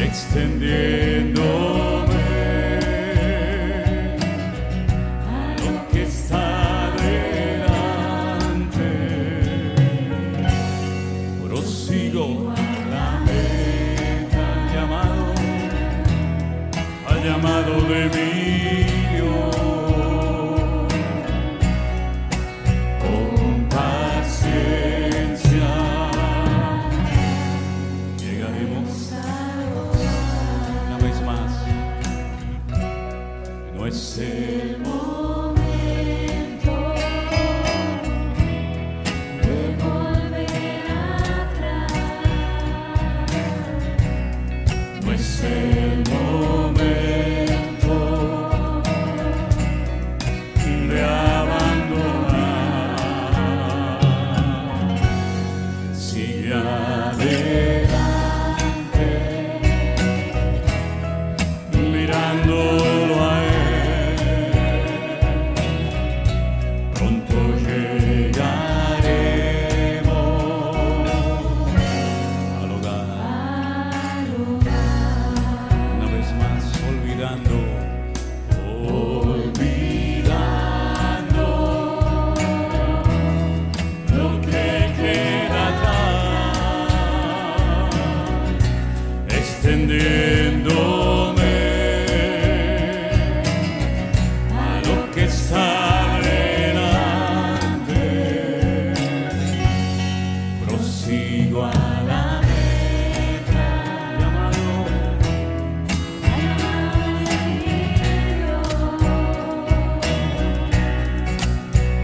extendiéndome a lo que está delante. Prosigo a la meta, al llamado de mi Dios. Con paciencia llegaremos una vez más. No es el momento de volver atrás. No es el momento de abandonar. Sigue adelante, mirándolo a Él. Pronto llegaremos al hogar. Una vez más, olvidando lo que queda atrás, extendiéndome a lo que está delante. Prosigo a la meta, llamado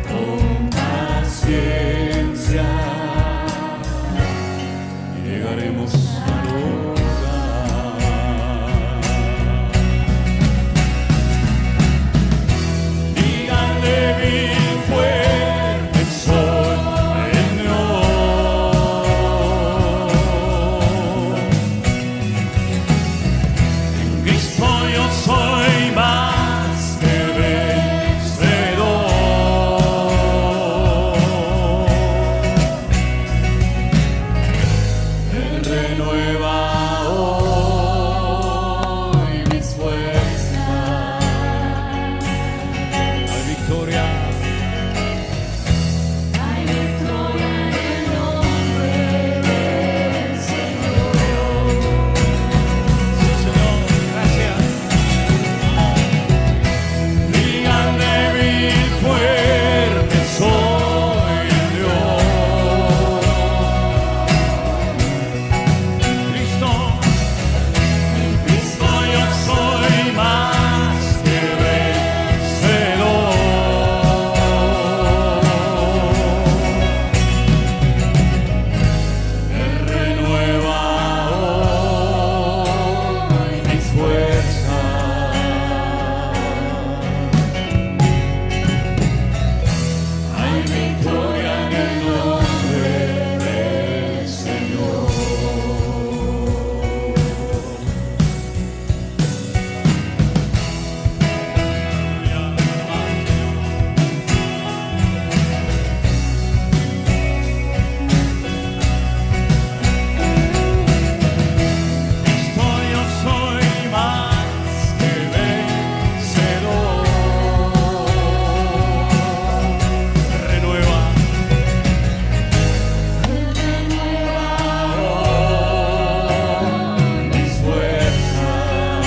con paciencia llegaremos al hogar. Díganle bien fuerte, soy el Dios. En Cristo yo soy más que vencedor. Él renueva hoy mis fuerzas. Hay victoria, Hay victoria en el nombre del Señor. sí, Señor, gracias. Díganle bien fuerte, soy el Dios. Cristo, en Cristo yo soy más que vencedor. Él renueva hoy mis fuerzas. Hay victoria en el nombre del Señor. Cristo yo soy más que vencedor. Renueva mis fuerzas.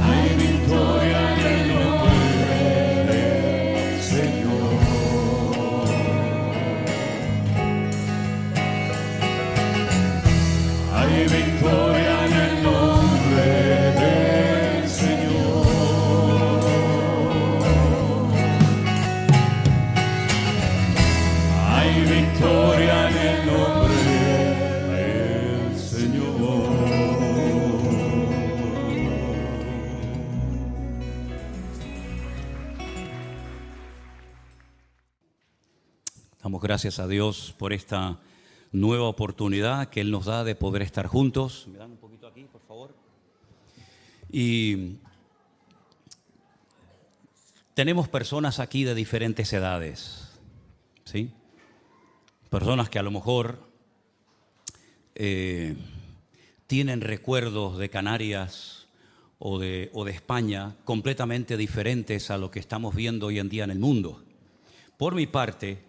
Hay victoria en el nombre del Señor. Hay victoria en el nombre del Señor. Hay victoria en el nombre del Señor. Damos gracias a Dios por esta nueva oportunidad que Él nos da de poder estar juntos. ¿Me dan un poquito aquí, por favor? Y tenemos personas aquí de diferentes edades, ¿sí? Personas que a lo mejor tienen recuerdos de Canarias o de España completamente diferentes a lo que estamos viendo hoy en día en el mundo. Por mi parte,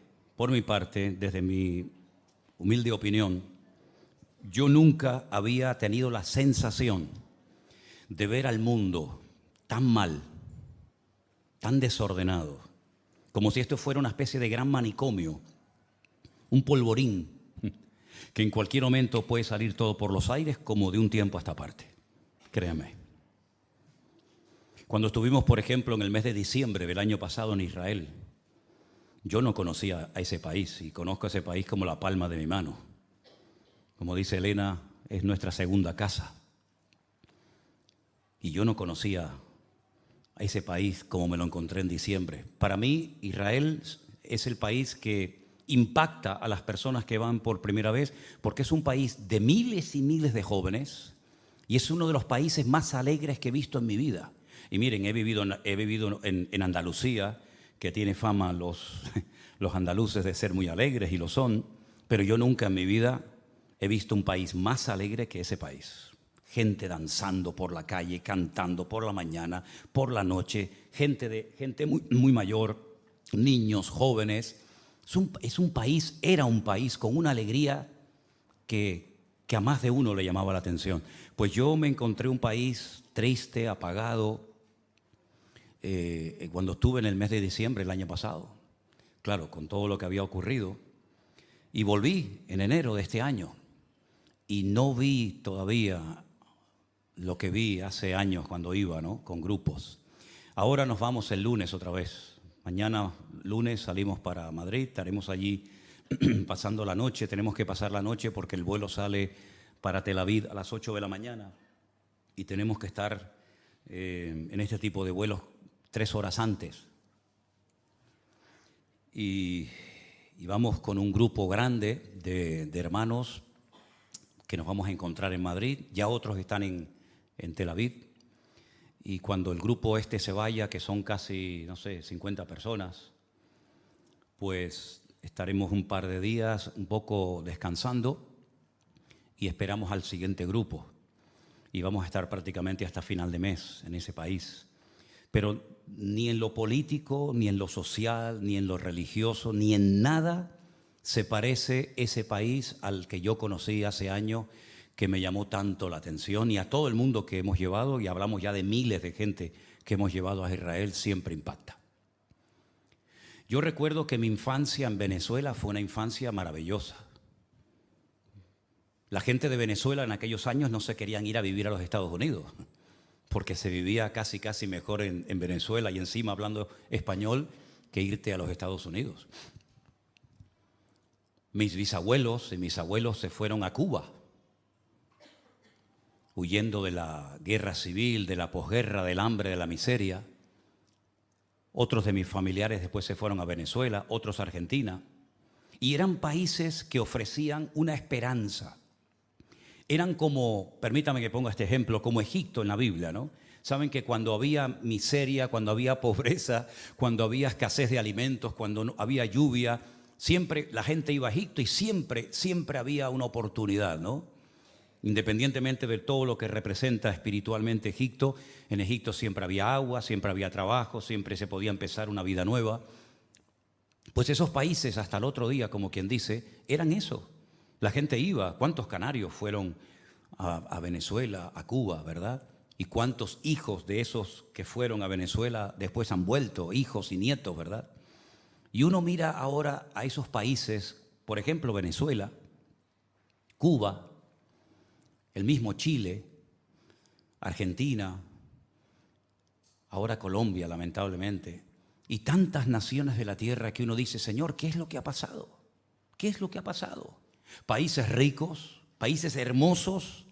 desde mi humilde opinión, yo nunca había tenido la sensación de ver al mundo tan mal, tan desordenado, como si esto fuera una especie de gran manicomio, un polvorín, que en cualquier momento puede salir todo por los aires como de un tiempo a esta parte. Créanme. Cuando estuvimos, por ejemplo, en el mes de diciembre del año pasado en Israel, yo no conocía a ese país y conozco a ese país como la palma de mi mano. Como dice Elena, es nuestra segunda casa. Y yo no conocía a ese país como me lo encontré en diciembre. Para mí, Israel es el país que impacta a las personas que van por primera vez, porque es un país de miles y miles de jóvenes y es uno de los países más alegres que he visto en mi vida. Y miren, he vivido en Andalucía, que tiene fama los andaluces de ser muy alegres y lo son, pero yo nunca en mi vida he visto un país más alegre que ese país. Gente danzando por la calle, cantando por la mañana, por la noche, gente muy, muy mayor, niños, jóvenes. Era un país con una alegría que a más de uno le llamaba la atención. Pues yo me encontré un país triste, apagado, cuando estuve en el mes de diciembre el año pasado. Claro, con todo lo que había ocurrido. Y volví en enero de este año y no vi todavía lo que vi hace años cuando iba, ¿no?, con grupos. Ahora nos vamos el lunes otra vez. Mañana, lunes, salimos para Madrid, estaremos allí pasando la noche. Tenemos que pasar la noche porque el vuelo sale para Tel Aviv a las 8 de la mañana y tenemos que estar en este tipo de vuelos 3 horas antes. Y vamos con un grupo grande de hermanos que nos vamos a encontrar en Madrid. Ya otros están en Tel Aviv. Y cuando el grupo este se vaya, que son casi, no sé, 50 personas, pues estaremos un par de días un poco descansando y esperamos al siguiente grupo. Y vamos a estar prácticamente hasta final de mes en ese país. Pero ni en lo político, ni en lo social, ni en lo religioso, ni en nada se parece ese país al que yo conocí hace años, que me llamó tanto la atención, y a todo el mundo que hemos llevado, y hablamos ya de miles de gente que hemos llevado a Israel, siempre impacta. Yo recuerdo que mi infancia en Venezuela fue una infancia maravillosa. La gente de Venezuela en aquellos años no se querían ir a vivir a los Estados Unidos, porque se vivía casi mejor en Venezuela y encima hablando español que irte a los Estados Unidos. Mis bisabuelos y mis abuelos se fueron a Cuba, huyendo de la guerra civil, de la posguerra, del hambre, de la miseria. Otros de mis familiares después se fueron a Venezuela, otros a Argentina. Y eran países que ofrecían una esperanza. Eran como, permítame que ponga este ejemplo, como Egipto en la Biblia, ¿no? Saben que cuando había miseria, cuando había pobreza, cuando había escasez de alimentos, cuando no había lluvia, siempre la gente iba a Egipto y siempre había una oportunidad, ¿no? Independientemente de todo lo que representa espiritualmente Egipto, en Egipto siempre había agua, siempre había trabajo, siempre se podía empezar una vida nueva. Pues esos países hasta el otro día, como quien dice, eran eso. La gente iba. ¿Cuántos canarios fueron a Venezuela, a Cuba, verdad? ¿Y cuántos hijos de esos que fueron a Venezuela después han vuelto, hijos y nietos, verdad? Y uno mira ahora a esos países, por ejemplo Venezuela, Cuba, el mismo Chile, Argentina, ahora Colombia, lamentablemente, y tantas naciones de la tierra que uno dice, Señor, ¿qué es lo que ha pasado? ¿Qué es lo que ha pasado? Países ricos, países hermosos,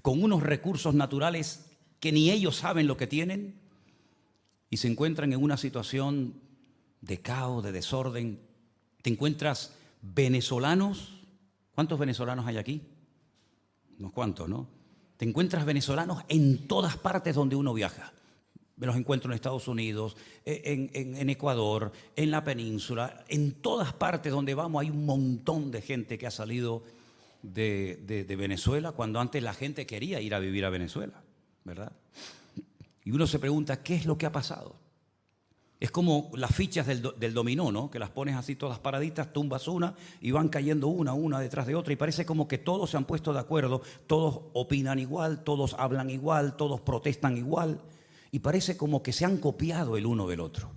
con unos recursos naturales que ni ellos saben lo que tienen, y se encuentran en una situación de caos, de desorden. Te encuentras venezolanos. ¿Cuántos venezolanos hay aquí? Unos cuantos, ¿no? Te encuentras venezolanos en todas partes donde uno viaja. Me los encuentro en Estados Unidos, en Ecuador, en la península, en todas partes donde vamos hay un montón de gente que ha salido de Venezuela cuando antes la gente quería ir a vivir a Venezuela, ¿verdad? Y uno se pregunta, ¿qué es lo que ha pasado? Es como las fichas del dominó, ¿no? Que las pones así todas paraditas, tumbas una y van cayendo una detrás de otra y parece como que todos se han puesto de acuerdo, todos opinan igual, todos hablan igual, todos protestan igual y parece como que se han copiado el uno del otro.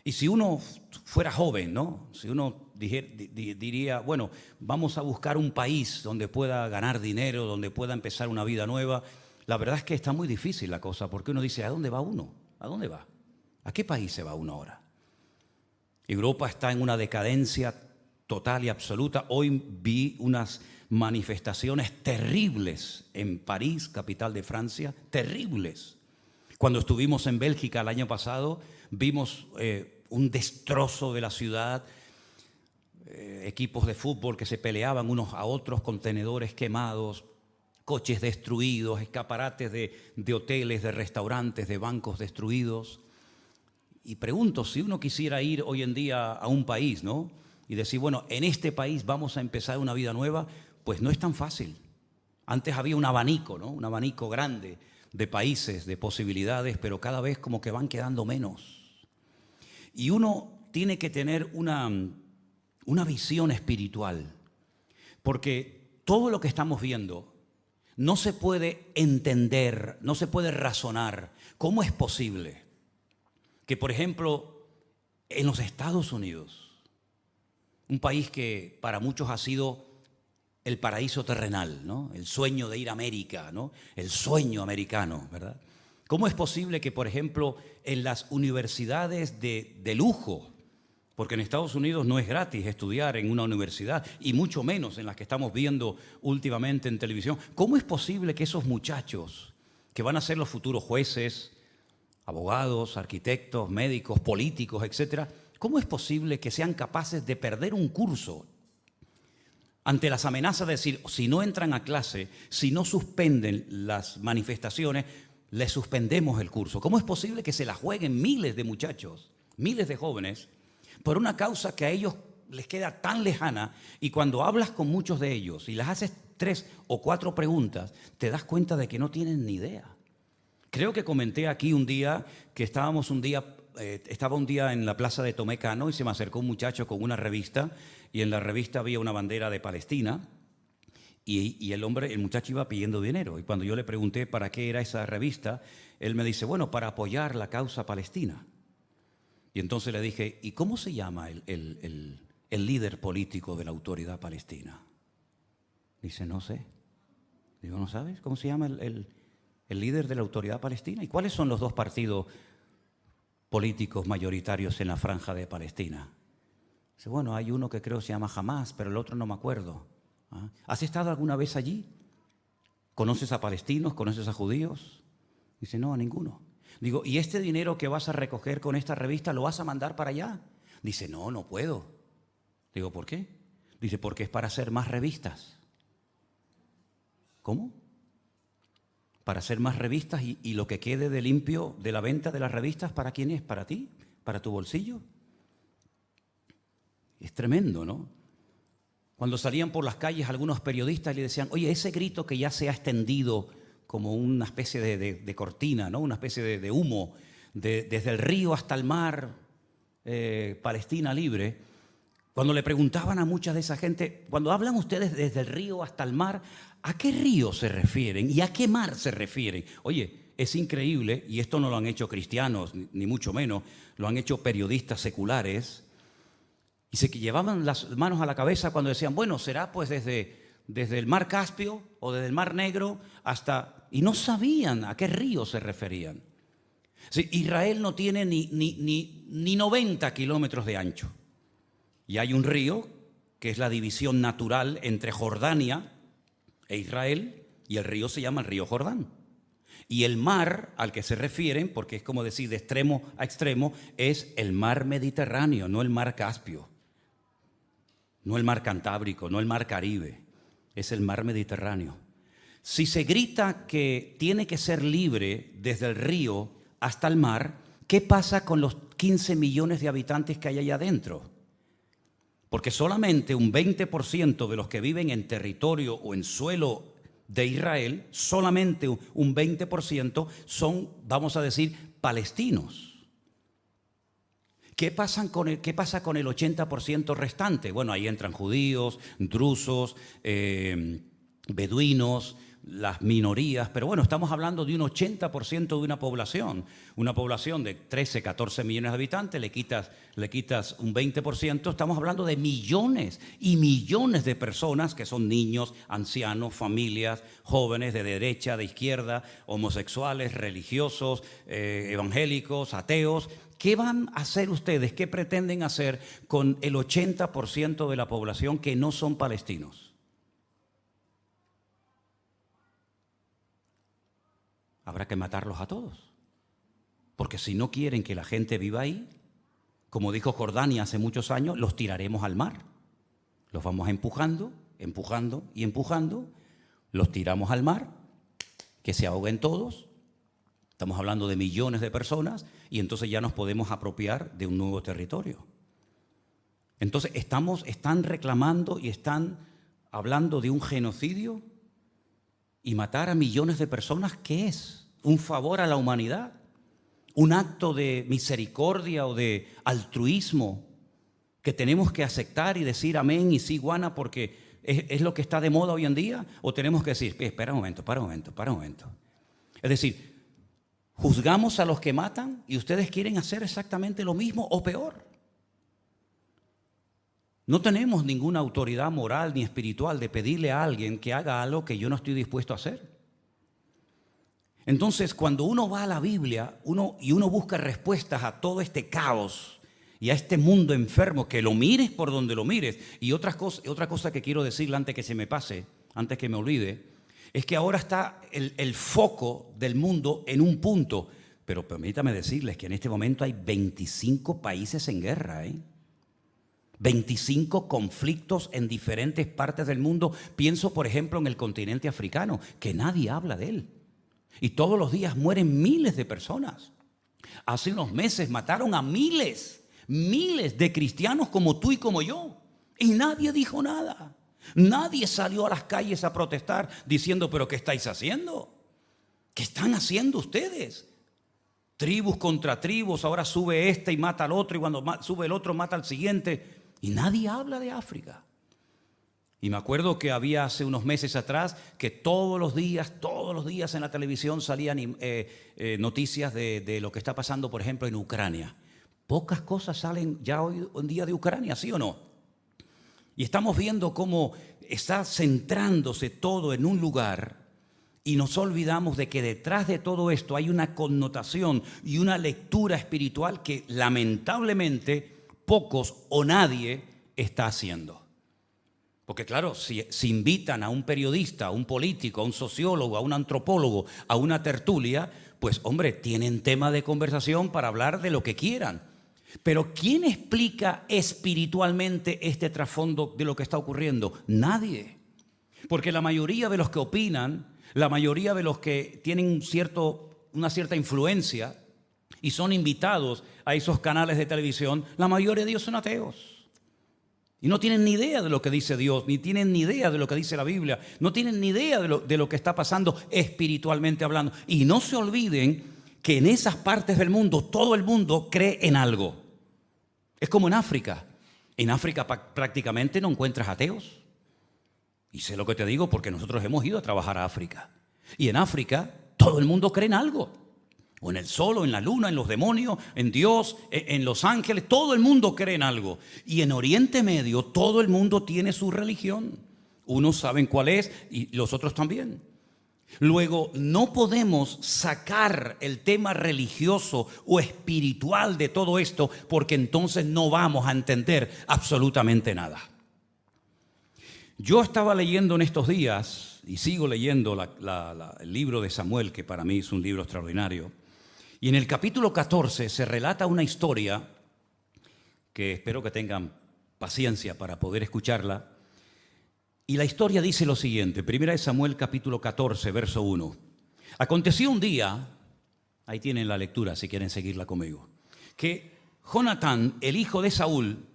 Y si uno fuera joven, ¿no? Si uno diría, bueno, vamos a buscar un país donde pueda ganar dinero, donde pueda empezar una vida nueva, la verdad es que está muy difícil la cosa porque uno dice, ¿a dónde va uno? ¿A dónde va? ¿A qué país se va uno ahora? Europa está en una decadencia total y absoluta. Hoy vi unas manifestaciones terribles en París, capital de Francia, terribles. Cuando estuvimos en Bélgica el año pasado, vimos un destrozo de la ciudad, equipos de fútbol que se peleaban unos a otros, contenedores quemados, coches destruidos, escaparates de hoteles, de restaurantes, de bancos destruidos. Y pregunto, si uno quisiera ir hoy en día a un país, ¿no? Y decir, bueno, en este país vamos a empezar una vida nueva, pues no es tan fácil. Antes había un abanico, ¿no? Un abanico grande de países, de posibilidades, pero cada vez como que van quedando menos. Y uno tiene que tener una visión espiritual, porque todo lo que estamos viendo no se puede entender, no se puede razonar. ¿Cómo es posible que, por ejemplo, en los Estados Unidos, un país que para muchos ha sido el paraíso terrenal, ¿no? El sueño de ir a América, ¿no? El sueño americano, ¿verdad? ¿Cómo es posible que, por ejemplo, en las universidades de lujo, porque en Estados Unidos no es gratis estudiar en una universidad, y mucho menos en las que estamos viendo últimamente en televisión, ¿cómo es posible que esos muchachos que van a ser los futuros jueces, abogados, arquitectos, médicos, políticos, etcétera, cómo es posible que sean capaces de perder un curso ante las amenazas de decir, si no entran a clase, si no suspenden las manifestaciones, les suspendemos el curso? ¿Cómo es posible que se la jueguen miles de muchachos, miles de jóvenes, por una causa que a ellos les queda tan lejana? Y cuando hablas con muchos de ellos y les haces 3 o 4 preguntas, te das cuenta de que no tienen ni idea. Creo que comenté aquí un día que estaba un día en la plaza de Tomé Cano y se me acercó un muchacho con una revista y en la revista había una bandera de Palestina y el muchacho iba pidiendo dinero. Y cuando yo le pregunté para qué era esa revista, él me dice, bueno, para apoyar la causa palestina. Y entonces le dije, ¿y cómo se llama el líder político de la autoridad palestina? Dice, no sé. Digo, ¿no sabes cómo se llama el líder de la autoridad palestina? ¿Y cuáles son los 2 partidos políticos mayoritarios en la franja de Palestina? Dice, bueno, hay uno que creo se llama Hamás, pero el otro no me acuerdo. ¿Ah? ¿Has estado alguna vez allí? ¿Conoces a palestinos? ¿Conoces a judíos? Dice, no, a ninguno. Digo, ¿y este dinero que vas a recoger con esta revista lo vas a mandar para allá? Dice, no, no puedo. Digo, ¿por qué? Dice, porque es para hacer más revistas. ¿Cómo? Para hacer más revistas y lo que quede de limpio de la venta de las revistas, ¿para quién es? ¿Para ti? ¿Para tu bolsillo? Es tremendo, ¿no? Cuando salían por las calles algunos periodistas le decían, oye, ese grito que ya se ha extendido como una especie de cortina, ¿no? Una especie de humo, desde el río hasta el mar, Palestina libre. Cuando le preguntaban a mucha de esa gente, cuando hablan ustedes desde el río hasta el mar, ¿a qué río se refieren y a qué mar se refieren? Oye, es increíble, y esto no lo han hecho cristianos, ni mucho menos, lo han hecho periodistas seculares, y se llevaban las manos a la cabeza cuando decían, bueno, será pues desde el mar Caspio o desde el mar Negro hasta... Y no sabían a qué río se referían. Sí, Israel no tiene ni 90 kilómetros de ancho. Y hay un río que es la división natural entre Jordania e Israel, y el río se llama el río Jordán. Y el mar al que se refieren, porque es como decir de extremo a extremo, es el mar Mediterráneo, no el mar Caspio, no el mar Cantábrico, no el mar Caribe, es el mar Mediterráneo. Si se grita que tiene que ser libre desde el río hasta el mar, ¿qué pasa con los 15 millones de habitantes que hay allá adentro? Porque solamente un 20% de los que viven en territorio o en suelo de Israel, solamente un 20% son, vamos a decir, palestinos. ¿Qué pasa con el 80% restante? Bueno, ahí entran judíos, drusos, beduinos, las minorías, pero bueno, estamos hablando de un 80% de una población de 13, 14 millones de habitantes, le quitas un 20%, estamos hablando de millones y millones de personas que son niños, ancianos, familias, jóvenes de derecha, de izquierda, homosexuales, religiosos, evangélicos, ateos. ¿Qué van a hacer ustedes? ¿Qué pretenden hacer con el 80% de la población que no son palestinos? Habrá que matarlos a todos. Porque si no quieren que la gente viva ahí, como dijo Jordania hace muchos años, los tiraremos al mar. Los vamos empujando, empujando y empujando. Los tiramos al mar, que se ahoguen todos. Estamos hablando de millones de personas y entonces ya nos podemos apropiar de un nuevo territorio. Entonces están reclamando y están hablando de un genocidio. Y matar a millones de personas, ¿qué es? ¿Un favor a la humanidad? ¿Un acto de misericordia o de altruismo que tenemos que aceptar y decir amén y sí, guana, porque es lo que está de moda hoy en día? ¿O tenemos que decir, espera un momento? Es decir, juzgamos a los que matan y ustedes quieren hacer exactamente lo mismo o peor. No tenemos ninguna autoridad moral ni espiritual de pedirle a alguien que haga algo que yo no estoy dispuesto a hacer. Entonces, cuando uno va a la Biblia uno busca respuestas a todo este caos y a este mundo enfermo, que lo mires por donde lo mires. Y otra cosa que quiero decirle antes que se me pase, antes que me olvide, es que ahora está el foco del mundo en un punto. Pero permítame decirles que en este momento hay 25 países en guerra, 25 conflictos en diferentes partes del mundo. Pienso, por ejemplo, en el continente africano, que nadie habla de él. Y todos los días mueren miles de personas. Hace unos meses mataron a miles de cristianos como tú y como yo. Y nadie dijo nada. Nadie salió a las calles a protestar diciendo, ¿pero qué estáis haciendo? ¿Qué están haciendo ustedes? Tribus contra tribus, ahora sube este y mata al otro, y cuando sube el otro mata al siguiente. Y nadie habla de África. Y me acuerdo que había hace unos meses atrás que todos los días en la televisión salían noticias de lo que está pasando, por ejemplo, en Ucrania. Pocas cosas salen ya hoy en día de Ucrania, ¿sí o no? Y estamos viendo cómo está centrándose todo en un lugar y nos olvidamos de que detrás de todo esto hay una connotación y una lectura espiritual que lamentablemente pocos o nadie está haciendo. Porque claro, si invitan a un periodista, a un político, a un sociólogo, a un antropólogo, a una tertulia, pues hombre, tienen tema de conversación para hablar de lo que quieran. Pero ¿quién explica espiritualmente este trasfondo de lo que está ocurriendo? Nadie. Porque la mayoría de los que opinan, la mayoría de los que tienen una cierta influencia y son invitados a esos canales de televisión, la mayoría de ellos son ateos. Y no tienen ni idea de lo que dice Dios, ni tienen ni idea de lo que dice la Biblia, no tienen ni idea de lo que está pasando espiritualmente hablando. Y no se olviden que en esas partes del mundo, todo el mundo cree en algo. Es como en África. En África prácticamente no encuentras ateos. Y sé lo que te digo porque nosotros hemos ido a trabajar a África. Y en África todo el mundo cree en algo. O en el sol, o en la luna, en los demonios, en Dios, en los ángeles. Todo el mundo cree en algo. Y en Oriente Medio todo el mundo tiene su religión. Unos saben cuál es y los otros también. Luego, no podemos sacar el tema religioso o espiritual de todo esto porque entonces no vamos a entender absolutamente nada. Yo estaba leyendo en estos días, y sigo leyendo el libro de Samuel, que para mí es un libro extraordinario. Y en el capítulo 14 se relata una historia que espero que tengan paciencia para poder escucharla. Y la historia dice lo siguiente, 1 Samuel capítulo 14, verso 1. Aconteció un día, ahí tienen la lectura si quieren seguirla conmigo, que Jonatán, el hijo de Saúl,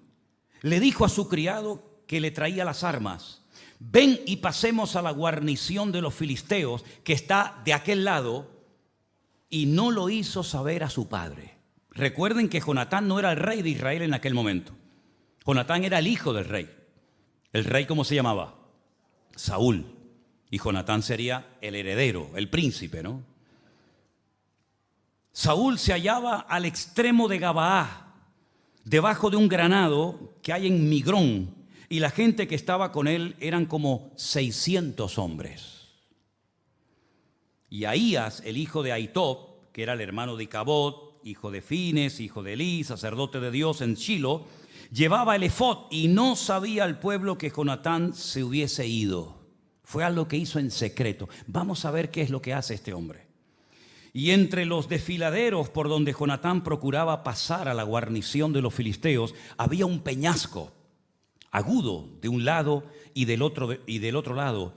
le dijo a su criado que le traía las armas: ven y pasemos a la guarnición de los filisteos que está de aquel lado. Y no lo hizo saber a su padre. Recuerden que Jonatán no era el rey de Israel en aquel momento. Jonatán era el hijo del rey. ¿El rey cómo se llamaba? Saúl. Y Jonatán sería el heredero, el príncipe, ¿no? Saúl se hallaba al extremo de Gabaá, debajo de un granado que hay en Migrón, y la gente que estaba con él eran como 600 hombres. Y Ahías, el hijo de Ahitob, que era el hermano de Icabod, hijo de Fines, hijo de Elí, sacerdote de Dios en Shilo, llevaba el efod, y no sabía el pueblo que Jonatán se hubiese ido. Fue algo que hizo en secreto. Vamos a ver qué es lo que hace este hombre. Y entre los desfiladeros por donde Jonatán procuraba pasar a la guarnición de los filisteos, había un peñasco agudo de un lado y del otro lado.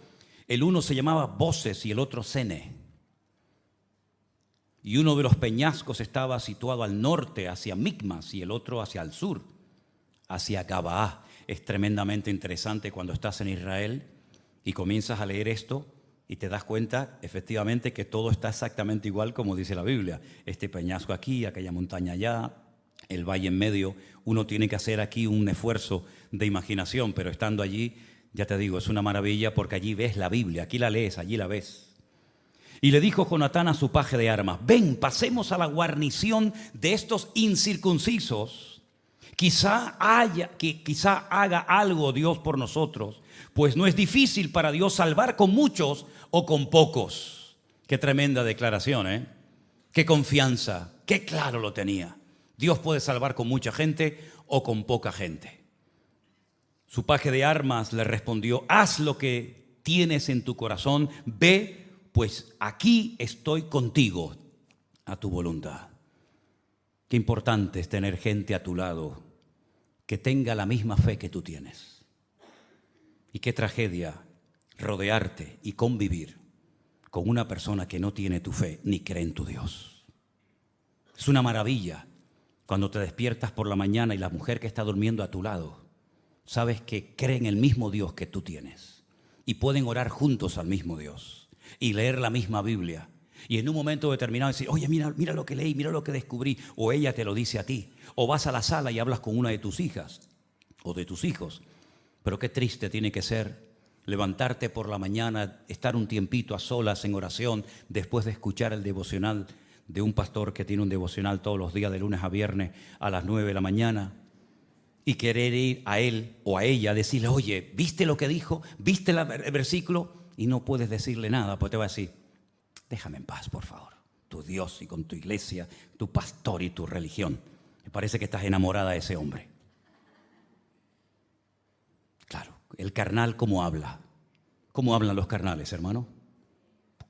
El uno se llamaba Boses y el otro Sene. Y uno de los peñascos estaba situado al norte, hacia Micmas, y el otro hacia el sur, hacia Gabaá. Es tremendamente interesante cuando estás en Israel y comienzas a leer esto y te das cuenta, efectivamente, que todo está exactamente igual como dice la Biblia. Este peñasco aquí, aquella montaña allá, el valle en medio. Uno tiene que hacer aquí un esfuerzo de imaginación, pero estando allí, ya te digo, es una maravilla porque allí ves la Biblia, aquí la lees, allí la ves. Y le dijo Jonatán a su paje de armas: ven, pasemos a la guarnición de estos incircuncisos. Quizá haga algo Dios por nosotros, pues no es difícil para Dios salvar con muchos o con pocos. Qué tremenda declaración, ¿eh? Qué confianza, qué claro lo tenía. Dios puede salvar con mucha gente o con poca gente. Su paje de armas le respondió: haz lo que tienes en tu corazón, ve, pues aquí estoy contigo, a tu voluntad. Qué importante es tener gente a tu lado que tenga la misma fe que tú tienes. Y qué tragedia rodearte y convivir con una persona que no tiene tu fe ni cree en tu Dios. Es una maravilla cuando te despiertas por la mañana y la mujer que está durmiendo a tu lado sabes que creen el mismo Dios que tú tienes y pueden orar juntos al mismo Dios y leer la misma Biblia, y en un momento determinado decir: oye, mira lo que leí, mira lo que descubrí, o ella te lo dice a ti, o vas a la sala y hablas con una de tus hijas o de tus hijos. Pero qué triste tiene que ser levantarte por la mañana, estar un tiempito a solas en oración después de escuchar el devocional de un pastor que tiene un devocional todos los días de lunes a viernes a las 9 de la mañana, y querer ir a él o a ella, decirle: oye, ¿viste lo que dijo? ¿Viste el versículo? Y no puedes decirle nada, pues te va a decir: déjame en paz, por favor. Tu Dios y con tu iglesia, tu pastor y tu religión. Me parece que estás enamorada de ese hombre. Claro, el carnal, ¿cómo habla? ¿Cómo hablan los carnales, hermano?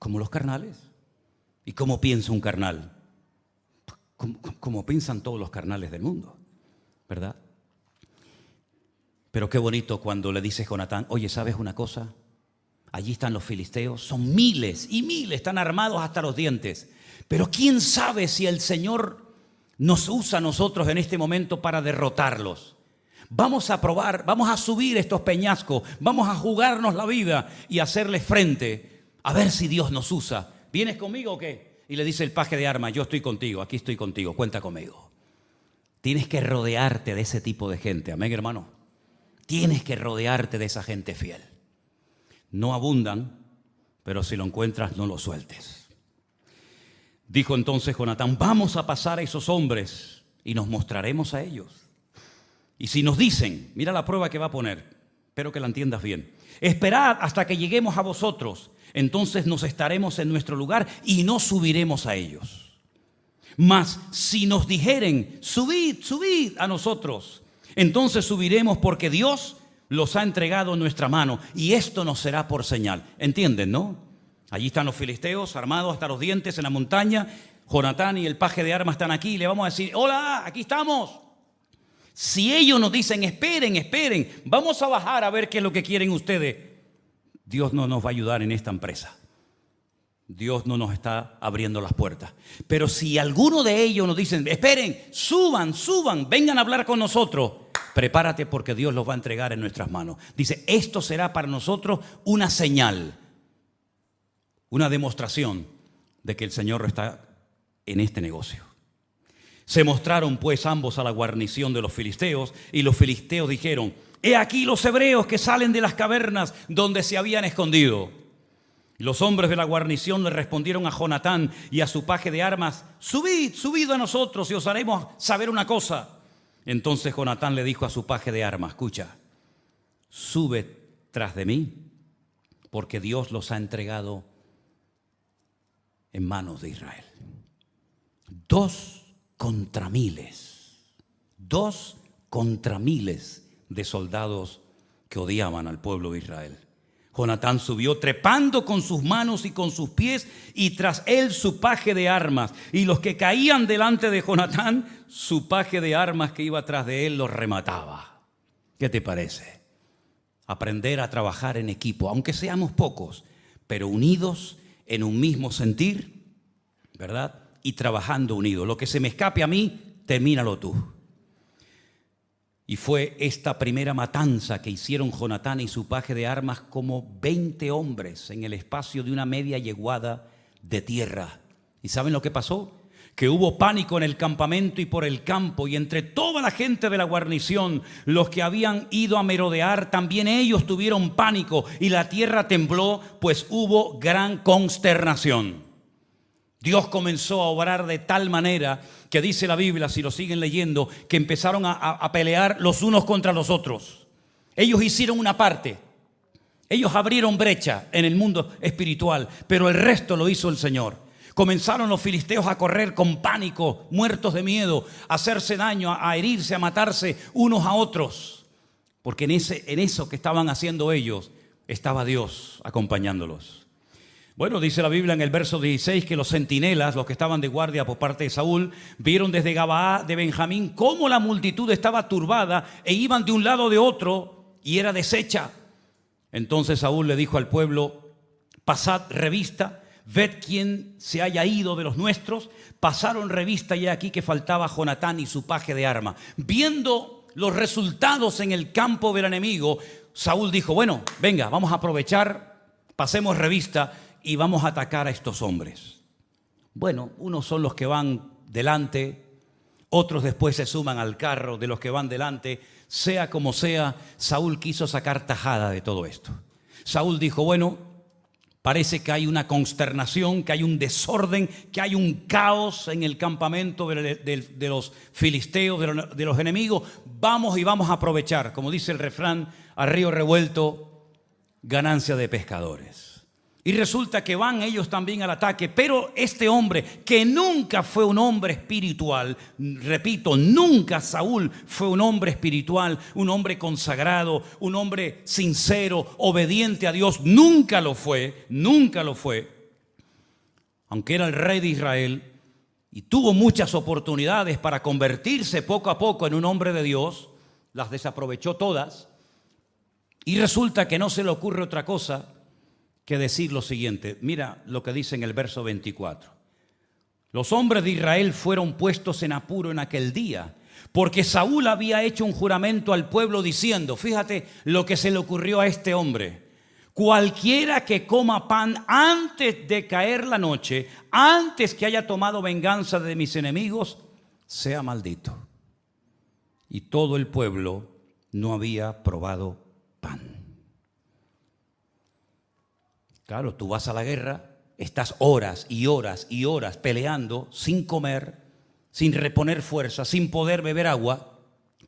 Como los carnales. ¿Y cómo piensa un carnal? Como piensan todos los carnales del mundo, ¿verdad? Pero qué bonito cuando le dice Jonatán: oye, ¿sabes una cosa? Allí están los filisteos, son miles y miles, están armados hasta los dientes. Pero quién sabe si el Señor nos usa a nosotros en este momento para derrotarlos. Vamos a probar, vamos a subir estos peñascos, vamos a jugarnos la vida y hacerles frente, a ver si Dios nos usa. ¿Vienes conmigo o qué? Y le dice el paje de armas: yo estoy contigo, aquí estoy contigo, cuenta conmigo. Tienes que rodearte de ese tipo de gente, amén, hermano. Tienes que rodearte de esa gente fiel. No abundan, pero si lo encuentras, no lo sueltes. Dijo entonces Jonatán: vamos a pasar a esos hombres y nos mostraremos a ellos. Y si nos dicen, mira la prueba que va a poner, espero que la entiendas bien: esperad hasta que lleguemos a vosotros, entonces nos estaremos en nuestro lugar y no subiremos a ellos. Mas si nos dijeren: subid, subid a nosotros, entonces subiremos, porque Dios los ha entregado en nuestra mano, y esto nos será por señal. ¿Entienden, no? Allí están los filisteos armados hasta los dientes en la montaña. Jonatán y el paje de armas están aquí y le vamos a decir: hola, aquí estamos. Si ellos nos dicen: esperen, esperen, vamos a bajar a ver qué es lo que quieren ustedes, Dios no nos va a ayudar en esta empresa. Dios no nos está abriendo las puertas. Pero si alguno de ellos nos dicen: esperen, suban, suban, vengan a hablar con nosotros, Prepárate porque Dios los va a entregar en nuestras manos. Dice, esto será para nosotros una señal, una demostración de que el Señor está en este negocio. Se mostraron pues ambos a la guarnición de los filisteos, y los filisteos dijeron, he aquí los hebreos que salen de las cavernas donde se habían escondido. Y los hombres de la guarnición le respondieron a Jonatán y a su paje de armas, subid a nosotros y os haremos saber una cosa. Entonces Jonatán le dijo a su paje de armas, escucha, sube tras de mí, porque Dios los ha entregado en manos de Israel. 2 contra miles de soldados que odiaban al pueblo de Israel. Jonatán subió trepando con sus manos y con sus pies, y tras él su paje de armas. Y los que caían delante de Jonatán, su paje de armas que iba tras de él los remataba. ¿Qué te parece? Aprender a trabajar en equipo, aunque seamos pocos, pero unidos en un mismo sentir, ¿verdad? Y trabajando unidos. Lo que se me escape a mí, termínalo tú. Y fue esta primera matanza que hicieron Jonatán y su paje de armas como 20 hombres en el espacio de una media yeguada de tierra. ¿Y saben lo que pasó? Que hubo pánico en el campamento y por el campo, y entre toda la gente de la guarnición, los que habían ido a merodear, también ellos tuvieron pánico, y la tierra tembló, pues hubo gran consternación. Dios comenzó a obrar de tal manera que dice la Biblia, si lo siguen leyendo, que empezaron a pelear los unos contra los otros. Ellos hicieron una parte. Ellos abrieron brecha en el mundo espiritual, pero el resto lo hizo el Señor. Comenzaron los filisteos a correr con pánico, muertos de miedo, a hacerse daño, a herirse, a matarse unos a otros. Porque en eso que estaban haciendo ellos, estaba Dios acompañándolos. Bueno, dice la Biblia en el verso 16 que los centinelas, los que estaban de guardia por parte de Saúl, vieron desde Gabaá de Benjamín cómo la multitud estaba turbada e iban de un lado de otro y era deshecha. Entonces Saúl le dijo al pueblo, pasad revista, ved quién se haya ido de los nuestros. Pasaron revista y aquí que faltaba Jonatán y su paje de armas. Viendo los resultados en el campo del enemigo, Saúl dijo, bueno, venga, vamos a aprovechar, pasemos revista y vamos a atacar a estos hombres. Bueno, unos son los que van delante, otros después se suman al carro de los que van delante. Sea como sea, Saúl quiso sacar tajada de todo esto. Saúl dijo, bueno, parece que hay una consternación, que hay un desorden, que hay un caos en el campamento de los filisteos, de los enemigos. Vamos y vamos a aprovechar, como dice el refrán, a río revuelto, ganancia de pescadores. Y resulta que van ellos también al ataque, pero este hombre que nunca fue un hombre espiritual, repito, nunca Saúl fue un hombre espiritual, un hombre consagrado, un hombre sincero, obediente a Dios, nunca lo fue, aunque era el rey de Israel y tuvo muchas oportunidades para convertirse poco a poco en un hombre de Dios, las desaprovechó todas, y resulta que no se le ocurre otra cosa que decir lo siguiente. Mira lo que dice en el verso 24. Los hombres de Israel fueron puestos en apuro en aquel día, porque Saúl había hecho un juramento al pueblo diciendo, fíjate lo que se le ocurrió a este hombre, cualquiera que coma pan antes de caer la noche, antes que haya tomado venganza de mis enemigos, sea maldito. Y todo el pueblo no había probado pan. Claro, tú vas a la guerra, estás horas y horas y horas peleando sin comer, sin reponer fuerza, sin poder beber agua,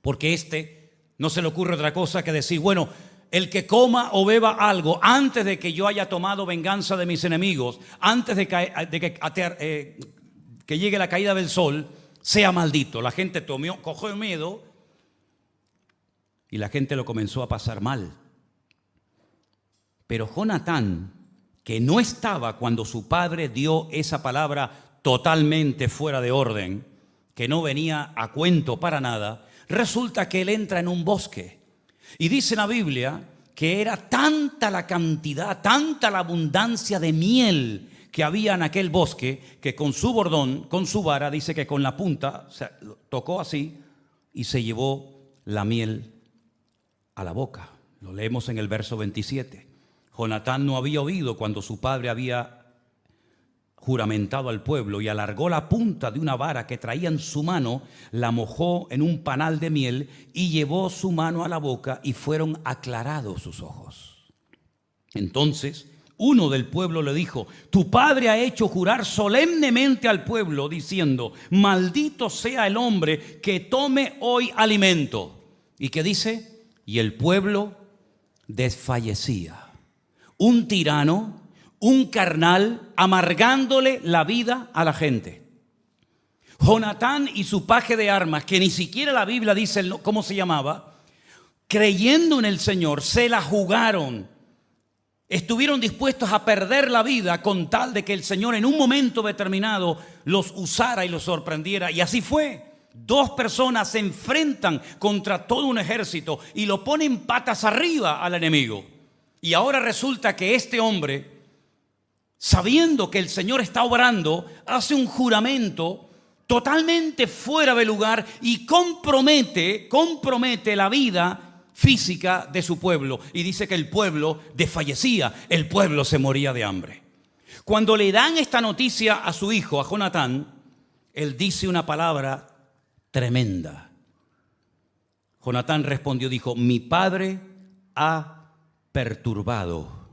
porque no se le ocurre otra cosa que decir, bueno, el que coma o beba algo antes de que yo haya tomado venganza de mis enemigos, antes de que llegue la caída del sol, sea maldito. La gente cogió miedo y la gente lo comenzó a pasar mal. Pero Jonatán, que no estaba cuando su padre dio esa palabra totalmente fuera de orden, que no venía a cuento para nada, resulta que él entra en un bosque. Y dice la Biblia que era tanta la cantidad, tanta la abundancia de miel que había en aquel bosque, que con su bordón, con su vara, dice que con la punta, o sea, tocó así y se llevó la miel a la boca. Lo leemos en el verso 27. Jonatán no había oído cuando su padre había juramentado al pueblo y alargó la punta de una vara que traía en su mano, la mojó en un panal de miel y llevó su mano a la boca y fueron aclarados sus ojos. Entonces uno del pueblo le dijo: tu padre ha hecho jurar solemnemente al pueblo diciendo: maldito sea el hombre que tome hoy alimento. ¿Y qué dice? Y el pueblo desfallecía. Un tirano, un carnal, amargándole la vida a la gente. Jonatán y su paje de armas, que ni siquiera la Biblia dice cómo se llamaba, creyendo en el Señor, se la jugaron. Estuvieron dispuestos a perder la vida con tal de que el Señor en un momento determinado los usara y los sorprendiera. Y así fue. Dos personas se enfrentan contra todo un ejército y lo ponen patas arriba al enemigo. Y ahora resulta que este hombre, sabiendo que el Señor está obrando, hace un juramento totalmente fuera de lugar y compromete la vida física de su pueblo. Y dice que el pueblo desfallecía, el pueblo se moría de hambre. Cuando le dan esta noticia a su hijo, a Jonatán, él dice una palabra tremenda. Jonatán respondió, dijo: mi padre ha perturbado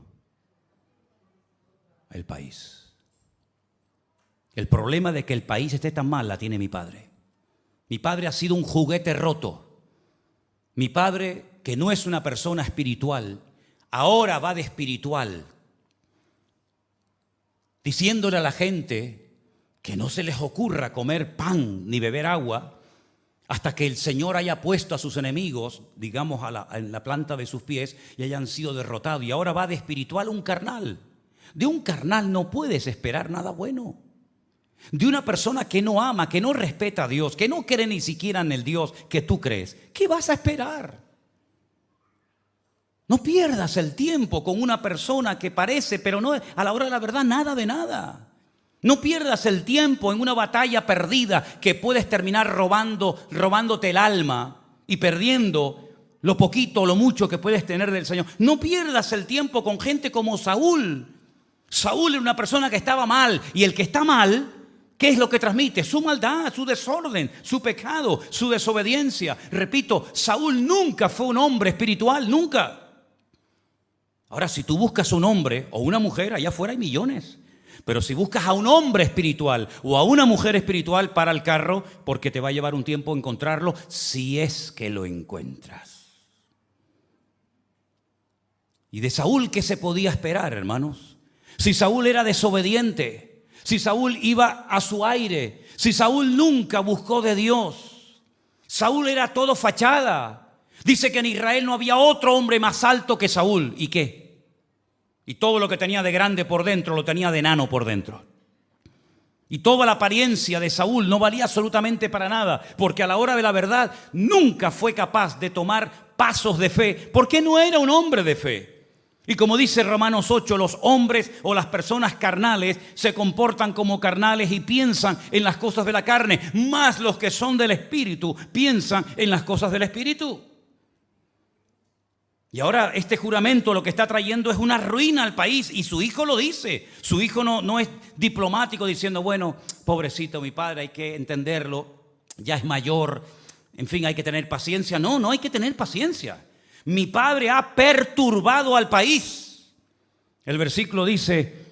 el país. El problema de que el país esté tan mal la tiene mi padre. Mi padre ha sido un juguete roto. Mi padre, que no es una persona espiritual, ahora va de espiritual, diciéndole a la gente que no se les ocurra comer pan ni beber agua hasta que el Señor haya puesto a sus enemigos, digamos, en la planta de sus pies y hayan sido derrotados. Y ahora va de espiritual a un carnal. De un carnal no puedes esperar nada bueno. De una persona que no ama, que no respeta a Dios, que no cree ni siquiera en el Dios que tú crees, ¿qué vas a esperar? No pierdas el tiempo con una persona que parece, pero no, a la hora de la verdad, nada de nada. No pierdas el tiempo en una batalla perdida que puedes terminar robándote el alma y perdiendo lo poquito o lo mucho que puedes tener del Señor. No pierdas el tiempo con gente como Saúl. Saúl era una persona que estaba mal, y el que está mal, ¿qué es lo que transmite? Su maldad, su desorden, su pecado, su desobediencia. Repito, Saúl nunca fue un hombre espiritual, nunca. Ahora, si tú buscas un hombre o una mujer, allá afuera hay millones. Pero si buscas a un hombre espiritual o a una mujer espiritual, para el carro, porque te va a llevar un tiempo encontrarlo, si es que lo encuentras. ¿Y de Saúl qué se podía esperar, hermanos? Si Saúl era desobediente, si Saúl iba a su aire, si Saúl nunca buscó de Dios, Saúl era todo fachada. Dice que en Israel no había otro hombre más alto que Saúl. ¿Y qué? Y todo lo que tenía de grande por dentro lo tenía de enano por dentro. Y toda la apariencia de Saúl no valía absolutamente para nada, porque a la hora de la verdad nunca fue capaz de tomar pasos de fe, porque no era un hombre de fe. Y como dice Romanos 8, los hombres o las personas carnales se comportan como carnales y piensan en las cosas de la carne, más los que son del Espíritu piensan en las cosas del Espíritu. Y ahora este juramento lo que está trayendo es una ruina al país, y su hijo lo dice. Su hijo no es diplomático diciendo, bueno, pobrecito mi padre, hay que entenderlo, ya es mayor, en fin, hay que tener paciencia. No hay que tener paciencia. Mi padre ha perturbado al país. El versículo dice,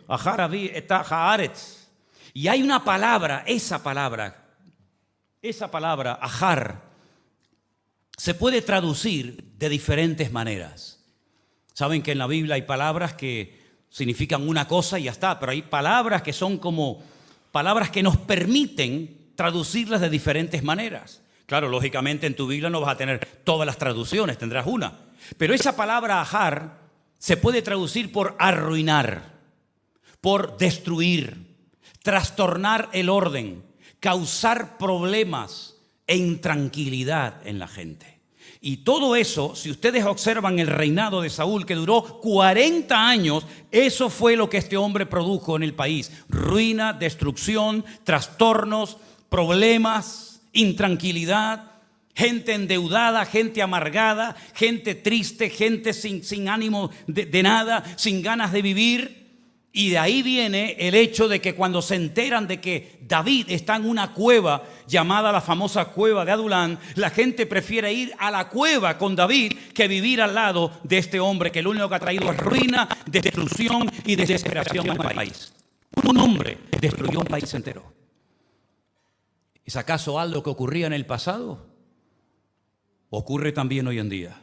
y hay una palabra, esa palabra, ajar, se puede traducir de diferentes maneras. Saben que en la Biblia hay palabras que significan una cosa y ya está, pero hay palabras que son como palabras que nos permiten traducirlas de diferentes maneras. Claro, lógicamente en tu Biblia no vas a tener todas las traducciones, tendrás una. Pero esa palabra ajar se puede traducir por arruinar, por destruir, trastornar el orden, causar problemas e intranquilidad en la gente. Y todo eso, si ustedes observan el reinado de Saúl, que duró 40 años, eso fue lo que este hombre produjo en el país. Ruina, destrucción, trastornos, problemas, intranquilidad, gente endeudada, gente amargada, gente triste, gente sin ánimo de nada, sin ganas de vivir. Y de ahí viene el hecho de que cuando se enteran de que David está en una cueva llamada la famosa cueva de Adulán, la gente prefiere ir a la cueva con David que vivir al lado de este hombre que lo único que ha traído es ruina, destrucción y desesperación al país. Un hombre destruyó un país entero. ¿Es acaso algo que ocurría en el pasado? Ocurre también hoy en día.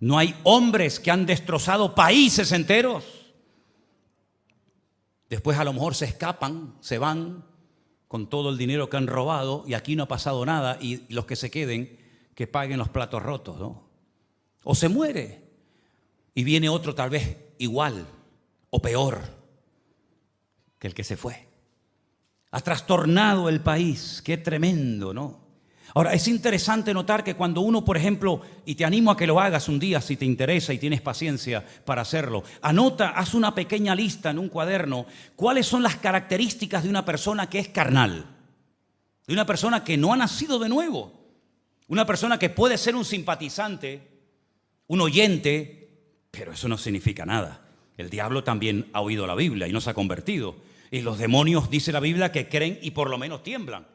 No hay hombres que han destrozado países enteros. Después a lo mejor se escapan, se van con todo el dinero que han robado y aquí no ha pasado nada y los que se queden que paguen los platos rotos, ¿no? O se muere y viene otro tal vez igual o peor que el que se fue. Ha trastornado el país, qué tremendo, ¿no? Ahora, es interesante notar que cuando uno, por ejemplo, y te animo a que lo hagas un día si te interesa y tienes paciencia para hacerlo, haz una pequeña lista en un cuaderno, cuáles son las características de una persona que es carnal, de una persona que no ha nacido de nuevo, una persona que puede ser un simpatizante, un oyente, pero eso no significa nada. El diablo también ha oído la Biblia y no se ha convertido. Y los demonios, dice la Biblia, que creen y por lo menos tiemblan.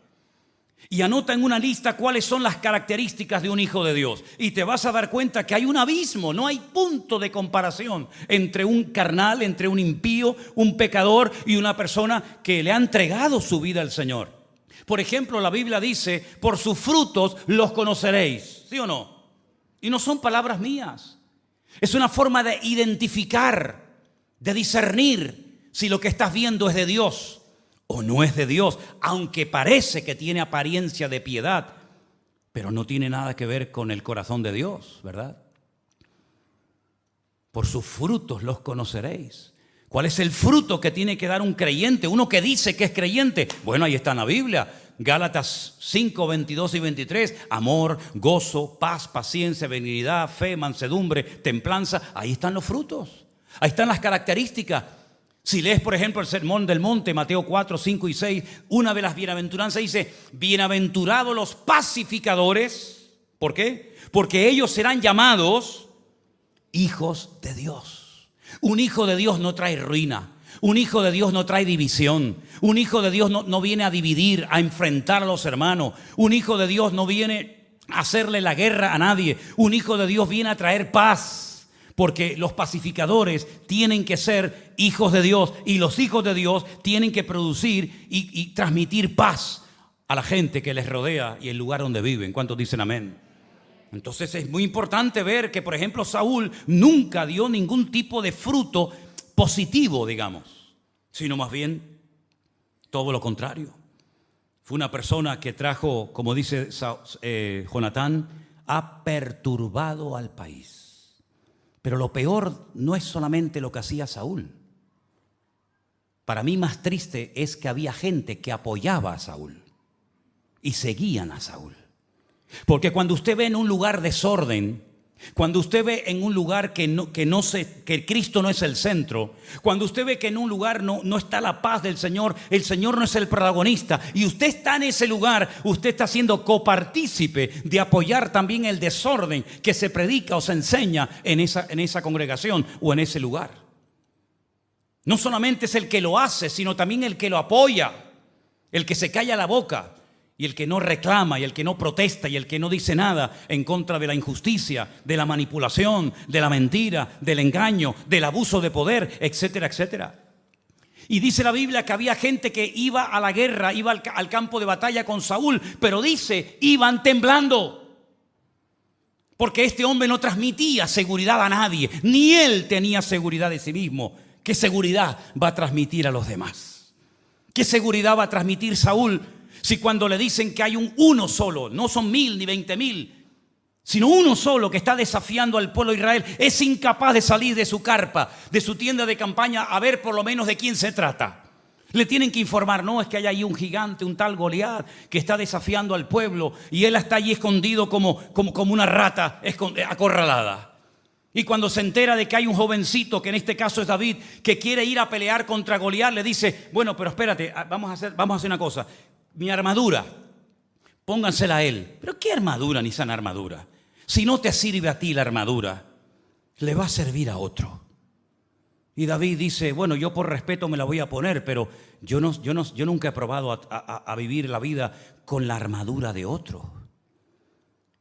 Y anota en una lista cuáles son las características de un hijo de Dios. Y te vas a dar cuenta que hay un abismo, no hay punto de comparación entre un carnal, entre un impío, un pecador y una persona que le ha entregado su vida al Señor. Por ejemplo, la Biblia dice, por sus frutos los conoceréis. ¿Sí o no? Y no son palabras mías. Es una forma de identificar, de discernir si lo que estás viendo es de Dios o no es de Dios, aunque parece que tiene apariencia de piedad, pero no tiene nada que ver con el corazón de Dios, ¿verdad? Por sus frutos los conoceréis. ¿Cuál es el fruto que tiene que dar un creyente? Uno que dice que es creyente. Bueno, ahí está en la Biblia. Gálatas 5, 22 y 23. Amor, gozo, paz, paciencia, benignidad, fe, mansedumbre, templanza. Ahí están los frutos. Ahí están las características. Si lees, por ejemplo, el Sermón del Monte, Mateo 4, 5 y 6, una de las bienaventuranzas dice, bienaventurados los pacificadores. ¿Por qué? Porque ellos serán llamados hijos de Dios. Un hijo de Dios no trae ruina. Un hijo de Dios no trae división. Un hijo de Dios no viene a dividir, a enfrentar a los hermanos. Un hijo de Dios no viene a hacerle la guerra a nadie. Un hijo de Dios viene a traer paz. Porque los pacificadores tienen que ser hijos de Dios y los hijos de Dios tienen que producir y transmitir paz a la gente que les rodea y el lugar donde viven. ¿Cuántos dicen amén? Entonces es muy importante ver que, por ejemplo, Saúl nunca dio ningún tipo de fruto positivo, digamos, sino más bien todo lo contrario. Fue una persona que trajo, como dice Jonatán, ha perturbado al país. Pero lo peor no es solamente lo que hacía Saúl. Para mí más triste es que había gente que apoyaba a Saúl y seguían a Saúl. Porque cuando usted ve en un lugar desorden, cuando usted ve en un lugar que Cristo no es el centro, cuando usted ve que en un lugar no está la paz del Señor, el Señor no es el protagonista y usted está en ese lugar, usted está siendo copartícipe de apoyar también el desorden que se predica o se enseña en esa congregación o en ese lugar. No solamente es el que lo hace, sino también el que lo apoya, el que se calla la boca. Y el que no reclama, y el que no protesta, y el que no dice nada en contra de la injusticia, de la manipulación, de la mentira, del engaño, del abuso de poder, etcétera, etcétera. Y dice la Biblia que había gente que iba a la guerra, iba al campo de batalla con Saúl, pero dice, iban temblando. Porque este hombre no transmitía seguridad a nadie, ni él tenía seguridad de sí mismo. ¿Qué seguridad va a transmitir a los demás? ¿Qué seguridad va a transmitir Saúl? Si cuando le dicen que hay uno solo, no son 1000 ni 20,000, sino uno solo que está desafiando al pueblo de Israel, es incapaz de salir de su carpa, de su tienda de campaña, a ver por lo menos de quién se trata. Le tienen que informar, no, es que hay ahí un gigante, un tal Goliat, que está desafiando al pueblo y él está allí escondido como una rata acorralada. Y cuando se entera de que hay un jovencito, que en este caso es David, que quiere ir a pelear contra Goliat, le dice, bueno, pero espérate, vamos a hacer una cosa. Mi armadura, Póngansela a él. Pero ¿qué armadura ni sana armadura? Si no te sirve a ti la armadura, le va a servir a otro. Y David dice, bueno, yo por respeto me la voy a poner, pero yo nunca he probado a vivir la vida con la armadura de otro.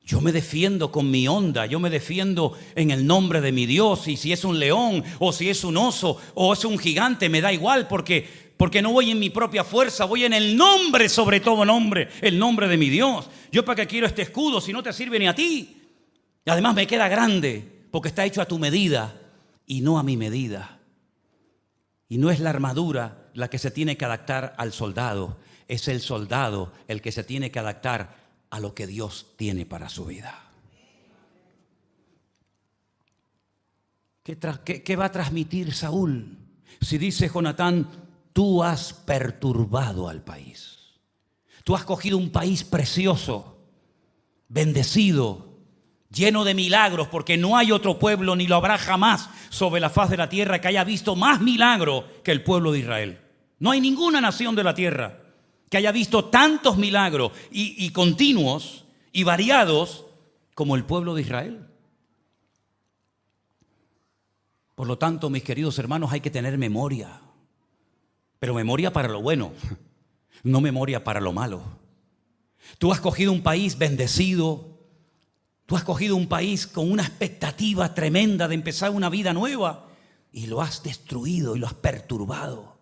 Yo me defiendo con mi onda, yo me defiendo en el nombre de mi Dios. Y si es un león, o si es un oso, o es un gigante, me da igual, porque no voy en mi propia fuerza, voy en el nombre, sobre todo nombre, el nombre de mi Dios. Yo para qué quiero este escudo si no te sirve ni a ti. Y además me queda grande, porque está hecho a tu medida y no a mi medida. Y no es la armadura la que se tiene que adaptar al soldado, es el soldado el que se tiene que adaptar a lo que Dios tiene para su vida. ¿Qué va a transmitir Saúl? Si dice Jonatán, tú has perturbado al país. Tú has cogido un país precioso, bendecido, lleno de milagros, porque no hay otro pueblo, ni lo habrá jamás sobre la faz de la tierra, que haya visto más milagros que el pueblo de Israel. No hay ninguna nación de la tierra que haya visto tantos milagros y continuos y variados como el pueblo de Israel. Por lo tanto, mis queridos hermanos, hay que tener memoria, pero memoria para lo bueno, no memoria para lo malo. Tú has cogido un país bendecido, tú has cogido un país con una expectativa tremenda de empezar una vida nueva y lo has destruido y lo has perturbado.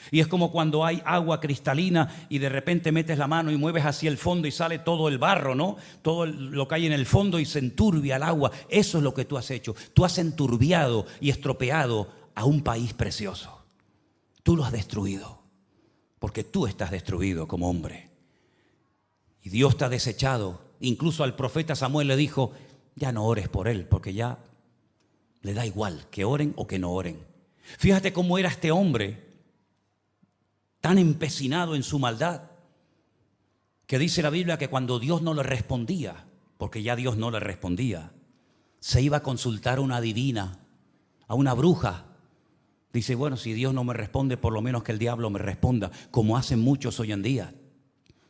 Y es como cuando hay agua cristalina y de repente metes la mano y mueves hacia el fondo y sale todo el barro, ¿no? Todo lo que hay en el fondo y se enturbia el agua. Eso es lo que tú has hecho. Tú has enturbiado y estropeado a un país precioso. Tú lo has destruido, porque tú estás destruido como hombre. Y Dios te ha desechado. Incluso al profeta Samuel le dijo, ya no ores por él, porque ya le da igual que oren o que no oren. Fíjate cómo era este hombre, tan empecinado en su maldad, que dice la Biblia que cuando Dios no le respondía, porque ya Dios no le respondía, se iba a consultar a una adivina, a una bruja. Dice, bueno, si Dios no me responde, por lo menos que el diablo me responda, como hacen muchos hoy en día,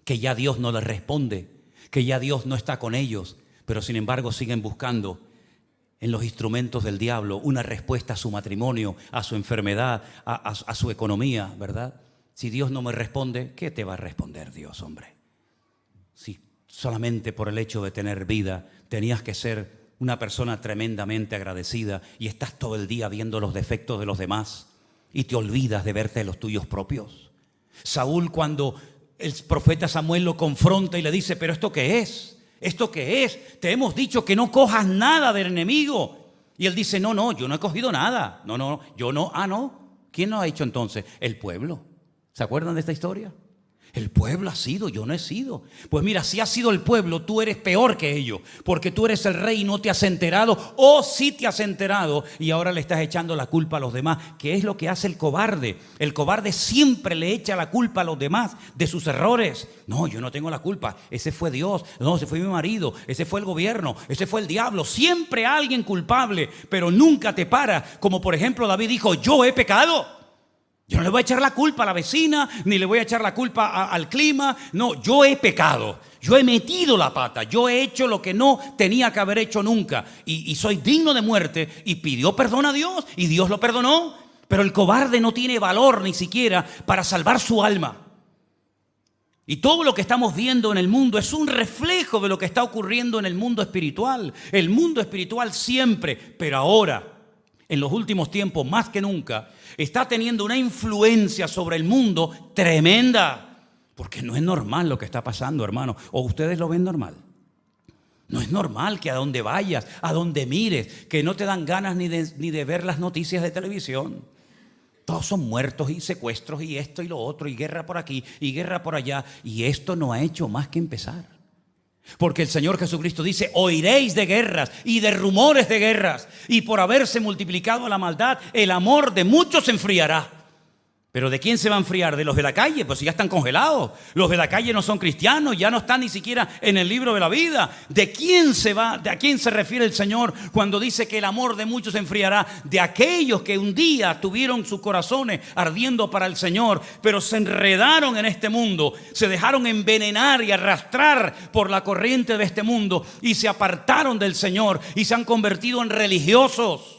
que ya Dios no les responde, que ya Dios no está con ellos, pero sin embargo siguen buscando en los instrumentos del diablo una respuesta a su matrimonio, a su enfermedad, a su economía, ¿verdad? Si Dios no me responde, ¿qué te va a responder Dios, hombre? Si solamente por el hecho de tener vida tenías que ser una persona tremendamente agradecida y estás todo el día viendo los defectos de los demás y te olvidas de verte los tuyos propios. Saúl, cuando el profeta Samuel lo confronta y le dice, pero ¿esto qué es? ¿Esto qué es? Te hemos dicho que no cojas nada del enemigo. Y él dice, no, yo no he cogido nada. No, yo no. Ah, no. ¿Quién lo ha hecho entonces? El pueblo. ¿Se acuerdan de esta historia? El pueblo ha sido, yo no he sido. Pues mira, si ha sido el pueblo, tú eres peor que ellos, porque tú eres el rey y no te has enterado, o sí te has enterado y ahora le estás echando la culpa a los demás, que es lo que hace el cobarde. El cobarde siempre le echa la culpa a los demás de sus errores. No, yo no tengo la culpa, ese fue Dios, no, ese fue mi marido, ese fue el gobierno, ese fue el diablo. Siempre alguien culpable, pero nunca te para. Como por ejemplo David dijo, yo he pecado. Yo no le voy a echar la culpa a la vecina, ni le voy a echar la culpa al clima. No, yo he pecado, yo he metido la pata, yo he hecho lo que no tenía que haber hecho nunca. Y soy digno de muerte. Y pidió perdón a Dios y Dios lo perdonó. Pero el cobarde no tiene valor ni siquiera para salvar su alma. Y todo lo que estamos viendo en el mundo es un reflejo de lo que está ocurriendo en el mundo espiritual. El mundo espiritual siempre, pero ahora, en los últimos tiempos, más que nunca, está teniendo una influencia sobre el mundo tremenda. Porque no es normal lo que está pasando, hermano. ¿O ustedes lo ven normal? No es normal que a donde vayas, a donde mires, que no te dan ganas ni de ver las noticias de televisión. Todos son muertos y secuestros y esto y lo otro, y guerra por aquí y guerra por allá. Y esto no ha hecho más que empezar. Porque el Señor Jesucristo dice, oiréis de guerras y de rumores de guerras, y por haberse multiplicado la maldad, el amor de muchos se enfriará. ¿Pero de quién se va a enfriar? ¿De los de la calle? Pues si ya están congelados. Los de la calle no son cristianos, ya no están ni siquiera en el libro de la vida. ¿De quién se va? ¿De a quién se refiere el Señor cuando dice que el amor de muchos se enfriará? De aquellos que un día tuvieron sus corazones ardiendo para el Señor, pero se enredaron en este mundo, se dejaron envenenar y arrastrar por la corriente de este mundo y se apartaron del Señor y se han convertido en religiosos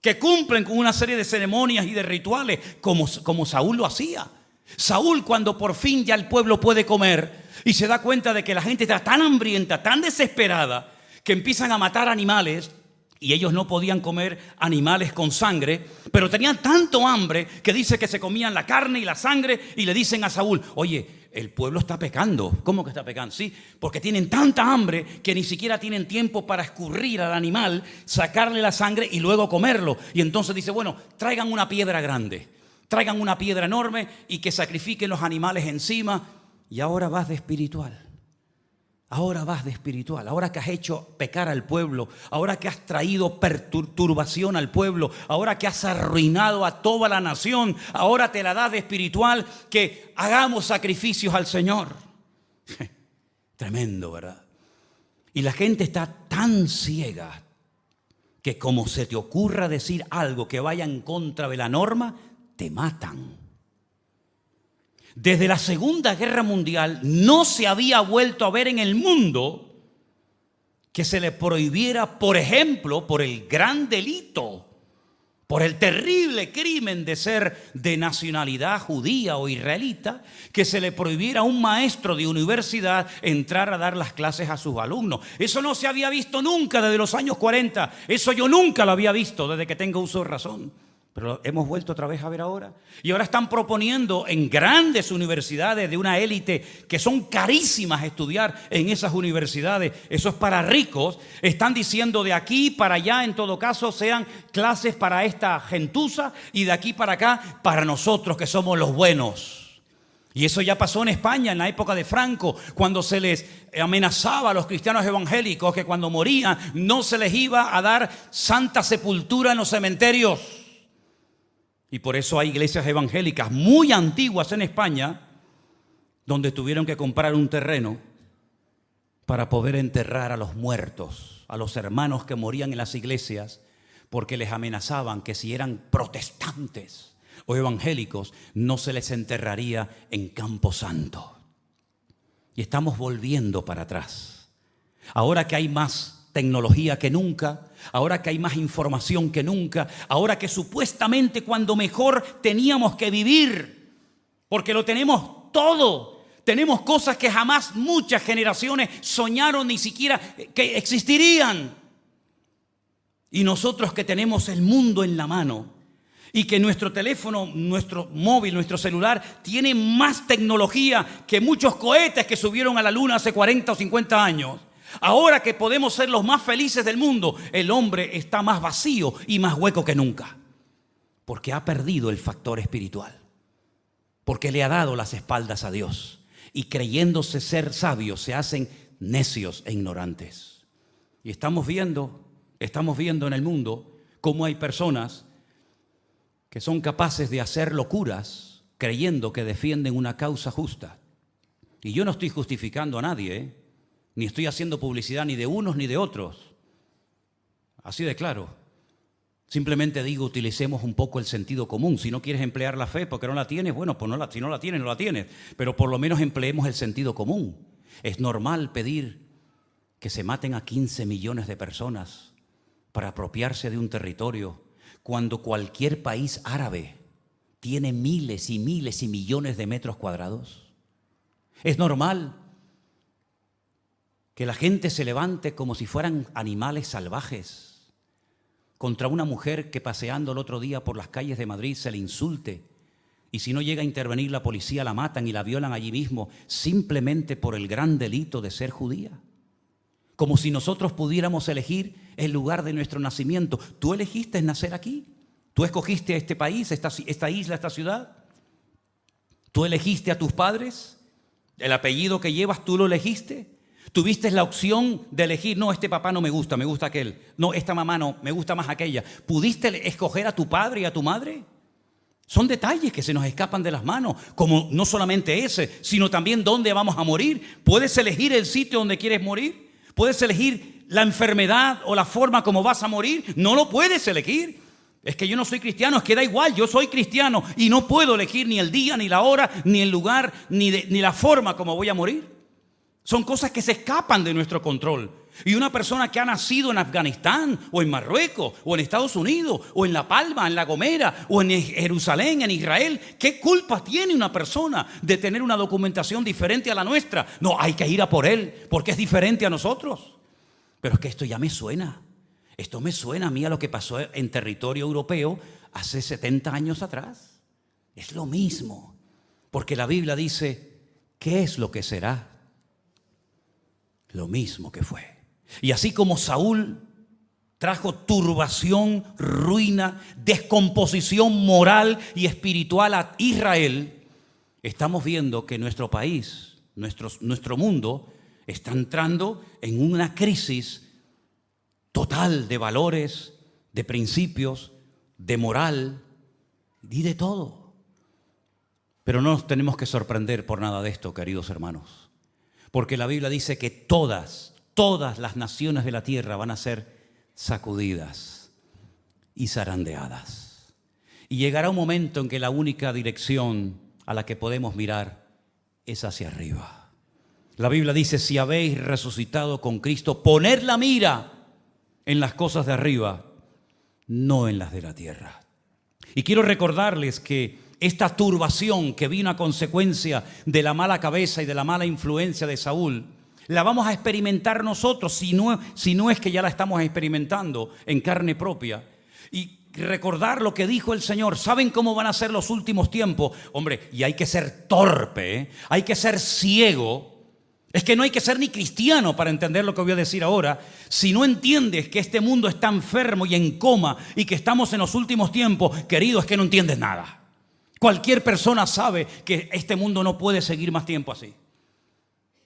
que cumplen con una serie de ceremonias y de rituales como Saúl lo hacía. Saúl, cuando por fin ya el pueblo puede comer y se da cuenta de que la gente está tan hambrienta, tan desesperada, que empiezan a matar animales, y ellos no podían comer animales con sangre, pero tenían tanto hambre que dice que se comían la carne y la sangre, y le dicen a Saúl: oye, el pueblo está pecando. ¿Cómo que está pecando? Sí, porque tienen tanta hambre que ni siquiera tienen tiempo para escurrir al animal, sacarle la sangre y luego comerlo. Y entonces dice: bueno, traigan una piedra grande, traigan una piedra enorme y que sacrifiquen los animales encima. Y ahora vas de espiritual. Ahora vas de espiritual, ahora que has hecho pecar al pueblo, ahora que has traído perturbación al pueblo, ahora que has arruinado a toda la nación, ahora te la das de espiritual, que hagamos sacrificios al Señor. Tremendo, ¿verdad? Y la gente está tan ciega que como se te ocurra decir algo que vaya en contra de la norma, te matan. Desde la Segunda Guerra Mundial no se había vuelto a ver en el mundo que se le prohibiera, por ejemplo, por el gran delito, por el terrible crimen de ser de nacionalidad judía o israelita, que se le prohibiera a un maestro de universidad entrar a dar las clases a sus alumnos. Eso no se había visto nunca desde los años 40. Eso yo nunca lo había visto desde que tengo uso de razón. Pero lo hemos vuelto otra vez a ver ahora. Y ahora están proponiendo en grandes universidades de una élite que son carísimas estudiar en esas universidades. Eso es para ricos. Están diciendo de aquí para allá, en todo caso, sean clases para esta gentuza, y de aquí para acá para nosotros que somos los buenos. Y eso ya pasó en España en la época de Franco, cuando se les amenazaba a los cristianos evangélicos que cuando morían no se les iba a dar santa sepultura en los cementerios. Y por eso hay iglesias evangélicas muy antiguas en España donde tuvieron que comprar un terreno para poder enterrar a los muertos, a los hermanos que morían en las iglesias, porque les amenazaban que si eran protestantes o evangélicos no se les enterraría en Campo Santo. Y estamos volviendo para atrás. Ahora que hay más tecnología que nunca, ahora que hay más información que nunca, ahora que supuestamente cuando mejor teníamos que vivir, porque lo tenemos todo, tenemos cosas que jamás muchas generaciones soñaron ni siquiera que existirían. Y nosotros que tenemos el mundo en la mano y que nuestro teléfono, nuestro móvil, nuestro celular tiene más tecnología que muchos cohetes que subieron a la luna hace 40 o 50 años. Ahora que podemos ser los más felices del mundo, el hombre está más vacío y más hueco que nunca. Porque ha perdido el factor espiritual. Porque le ha dado las espaldas a Dios. Y creyéndose ser sabios, se hacen necios e ignorantes. Y estamos viendo en el mundo cómo hay personas que son capaces de hacer locuras creyendo que defienden una causa justa. Y yo no estoy justificando a nadie, ni estoy haciendo publicidad ni de unos ni de otros. Así de claro. Simplemente digo, utilicemos un poco el sentido común. Si no quieres emplear la fe porque no la tienes, bueno, pues si no la tienes, no la tienes. Pero por lo menos empleemos el sentido común. Es normal pedir que se maten a 15 millones de personas para apropiarse de un territorio cuando cualquier país árabe tiene miles y miles y millones de metros cuadrados. Es normal que la gente se levante como si fueran animales salvajes contra una mujer que paseando el otro día por las calles de Madrid se le insulte, y si no llega a intervenir la policía la matan y la violan allí mismo simplemente por el gran delito de ser judía. Como si nosotros pudiéramos elegir el lugar de nuestro nacimiento. ¿Tú elegiste nacer aquí? ¿Tú escogiste este país, esta isla, esta ciudad? ¿Tú elegiste a tus padres? ¿El apellido que llevas tú lo elegiste? ¿Tuviste la opción de elegir? No, este papá no me gusta aquel. No, esta mamá no, me gusta más aquella. ¿Pudiste escoger a tu padre y a tu madre? Son detalles que se nos escapan de las manos, como no solamente ese, sino también dónde vamos a morir. ¿Puedes elegir el sitio donde quieres morir? ¿Puedes elegir la enfermedad o la forma como vas a morir? No lo puedes elegir. Es que yo no soy cristiano, es que da igual, yo soy cristiano y no puedo elegir ni el día, ni la hora, ni el lugar, ni la forma como voy a morir. Son cosas que se escapan de nuestro control. Y una persona que ha nacido en Afganistán, o en Marruecos, o en Estados Unidos, o en La Palma, en La Gomera, o en Jerusalén, en Israel, ¿qué culpa tiene una persona de tener una documentación diferente a la nuestra? No, hay que ir a por él, porque es diferente a nosotros. Pero es que esto ya me suena. Esto me suena a mí a lo que pasó en territorio europeo hace 70 años atrás. Es lo mismo, porque la Biblia dice, ¿qué es lo que será? Lo mismo que fue. Y así como Saúl trajo turbación, ruina, descomposición moral y espiritual a Israel, estamos viendo que nuestro país, nuestro mundo, está entrando en una crisis total de valores, de principios, de moral y de todo. Pero no nos tenemos que sorprender por nada de esto, queridos hermanos, porque la Biblia dice que todas las naciones de la tierra van a ser sacudidas y zarandeadas. Y llegará un momento en que la única dirección a la que podemos mirar es hacia arriba. La Biblia dice, si habéis resucitado con Cristo, poned la mira en las cosas de arriba, no en las de la tierra. Y quiero recordarles que esta turbación que vino a consecuencia de la mala cabeza y de la mala influencia de Saúl, la vamos a experimentar nosotros, si no es que ya la estamos experimentando en carne propia. Y recordar lo que dijo el Señor. ¿Saben cómo van a ser los últimos tiempos? Hombre, y hay que ser torpe, ¿eh? Hay que ser ciego. Es que no hay que ser ni cristiano para entender lo que voy a decir ahora. Si no entiendes que este mundo está enfermo y en coma y que estamos en los últimos tiempos, querido, es que no entiendes nada. Cualquier persona sabe que este mundo no puede seguir más tiempo así.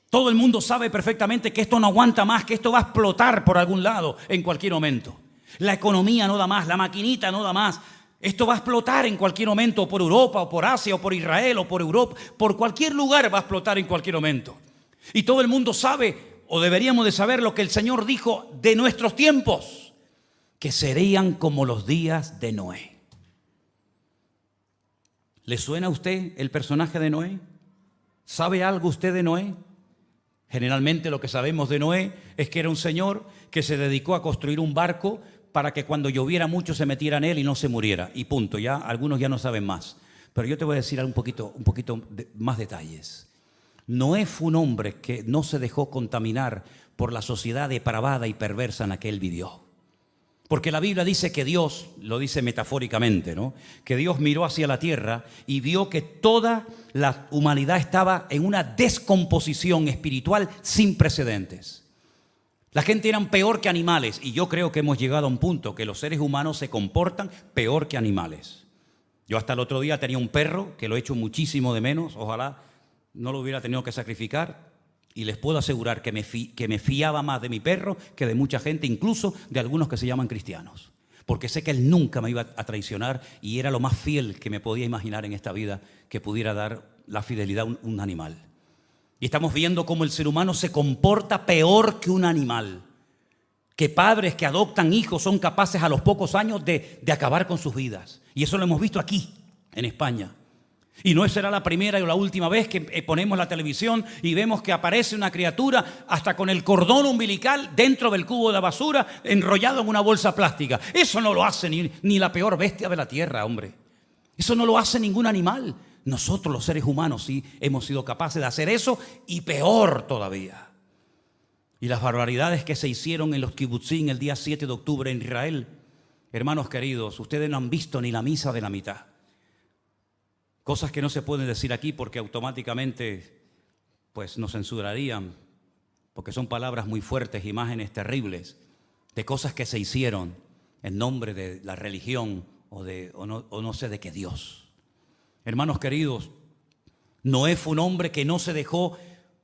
Todo el mundo sabe perfectamente que esto no aguanta más, que esto va a explotar por algún lado en cualquier momento. La economía no da más, la maquinita no da más. Esto va a explotar en cualquier momento, por Europa, o por Asia, o por Israel, o por Europa. Por cualquier lugar va a explotar en cualquier momento. Y todo el mundo sabe, o deberíamos de saber, lo que el Señor dijo de nuestros tiempos, que serían como los días de Noé. ¿Le suena a usted el personaje de Noé? ¿Sabe algo usted de Noé? Generalmente lo que sabemos de Noé es que era un señor que se dedicó a construir un barco para que cuando lloviera mucho se metiera en él y no se muriera. Y punto, ya algunos ya no saben más. Pero yo te voy a decir un poquito más detalles. Noé fue un hombre que no se dejó contaminar por la sociedad depravada y perversa en la que él vivió. Porque la Biblia dice que Dios, lo dice metafóricamente, ¿no? Que Dios miró hacia la tierra y vio que toda la humanidad estaba en una descomposición espiritual sin precedentes. La gente eran peor que animales y yo creo que hemos llegado a un punto que los seres humanos se comportan peor que animales. Yo hasta el otro día tenía un perro que lo echo muchísimo de menos, ojalá no lo hubiera tenido que sacrificar. Y les puedo asegurar que me fiaba más de mi perro que de mucha gente, incluso de algunos que se llaman cristianos. Porque sé que él nunca me iba a traicionar y era lo más fiel que me podía imaginar en esta vida que pudiera dar la fidelidad a un animal. Y estamos viendo cómo el ser humano se comporta peor que un animal. Que padres que adoptan hijos son capaces a los pocos años de acabar con sus vidas. Y eso lo hemos visto aquí, en España. Y no será la primera o la última vez que ponemos la televisión y vemos que aparece una criatura hasta con el cordón umbilical dentro del cubo de la basura enrollado en una bolsa plástica. Eso no lo hace ni la peor bestia de la tierra, hombre. Eso no lo hace ningún animal. Nosotros los seres humanos sí hemos sido capaces de hacer eso y peor todavía. Y las barbaridades que se hicieron en los kibutzim el día 7 de octubre en Israel. Hermanos queridos, ustedes no han visto ni la misa de la mitad. Cosas que no se pueden decir aquí porque automáticamente pues, nos censurarían, porque son palabras muy fuertes, imágenes terribles, de cosas que se hicieron en nombre de la religión o no sé de qué Dios. Hermanos queridos, Noé fue un hombre que no se dejó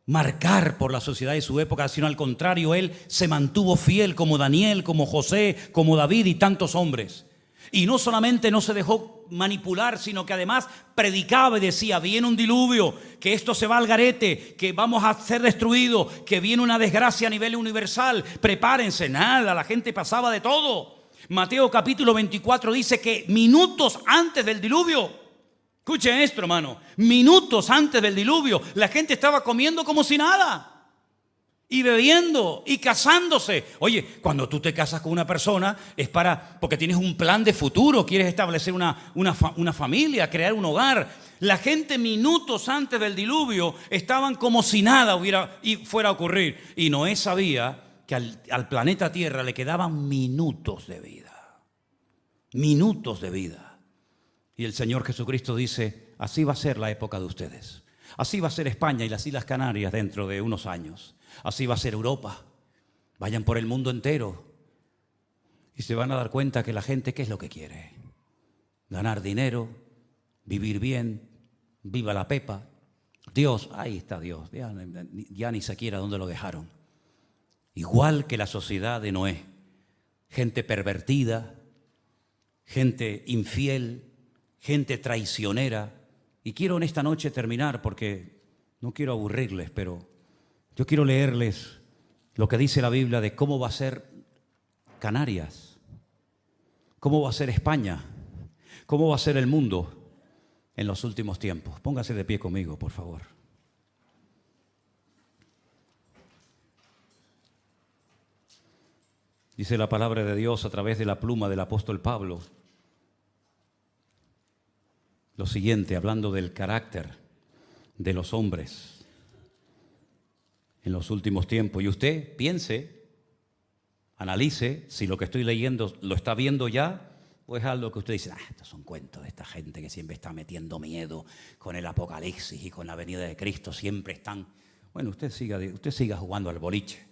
marcar por la sociedad de su época, sino al contrario, él se mantuvo fiel como Daniel, como José, como David y tantos hombres. Y no solamente no se dejó manipular, sino que además predicaba y decía, viene un diluvio, que esto se va al garete, que vamos a ser destruidos, que viene una desgracia a nivel universal, prepárense. Nada, la gente pasaba de todo. Mateo capítulo 24 dice que minutos antes del diluvio, escuchen esto, hermano, minutos antes del diluvio, la gente estaba comiendo como si nada. Y bebiendo y casándose. Oye, cuando tú te casas con una persona es porque tienes un plan de futuro, quieres establecer una familia, crear un hogar. La gente minutos antes del diluvio estaban como si nada fuera a ocurrir. Y Noé sabía que al planeta Tierra le quedaban minutos de vida. Minutos de vida. Y el Señor Jesucristo dice, así va a ser la época de ustedes. Así va a ser España y las Islas Canarias dentro de unos años. Así va a ser Europa. Vayan por el mundo entero y se van a dar cuenta que la gente, ¿qué es lo que quiere? Ganar dinero, vivir bien, viva la pepa. Dios, ahí está Dios, ya ni siquiera dónde lo dejaron. Igual que la sociedad de Noé. Gente pervertida, gente infiel, gente traicionera. Y quiero en esta noche terminar porque no quiero aburrirles, pero yo quiero leerles lo que dice la Biblia de cómo va a ser Canarias, cómo va a ser España, cómo va a ser el mundo en los últimos tiempos. Póngase de pie conmigo, por favor. Dice la palabra de Dios a través de la pluma del apóstol Pablo lo siguiente, hablando del carácter de los hombres en los últimos tiempos. Y usted piense, analice si lo que estoy leyendo lo está viendo ya o es algo que usted dice, estos son cuentos de esta gente que siempre está metiendo miedo con el apocalipsis y con la venida de Cristo, siempre están. Bueno, usted siga jugando al boliche,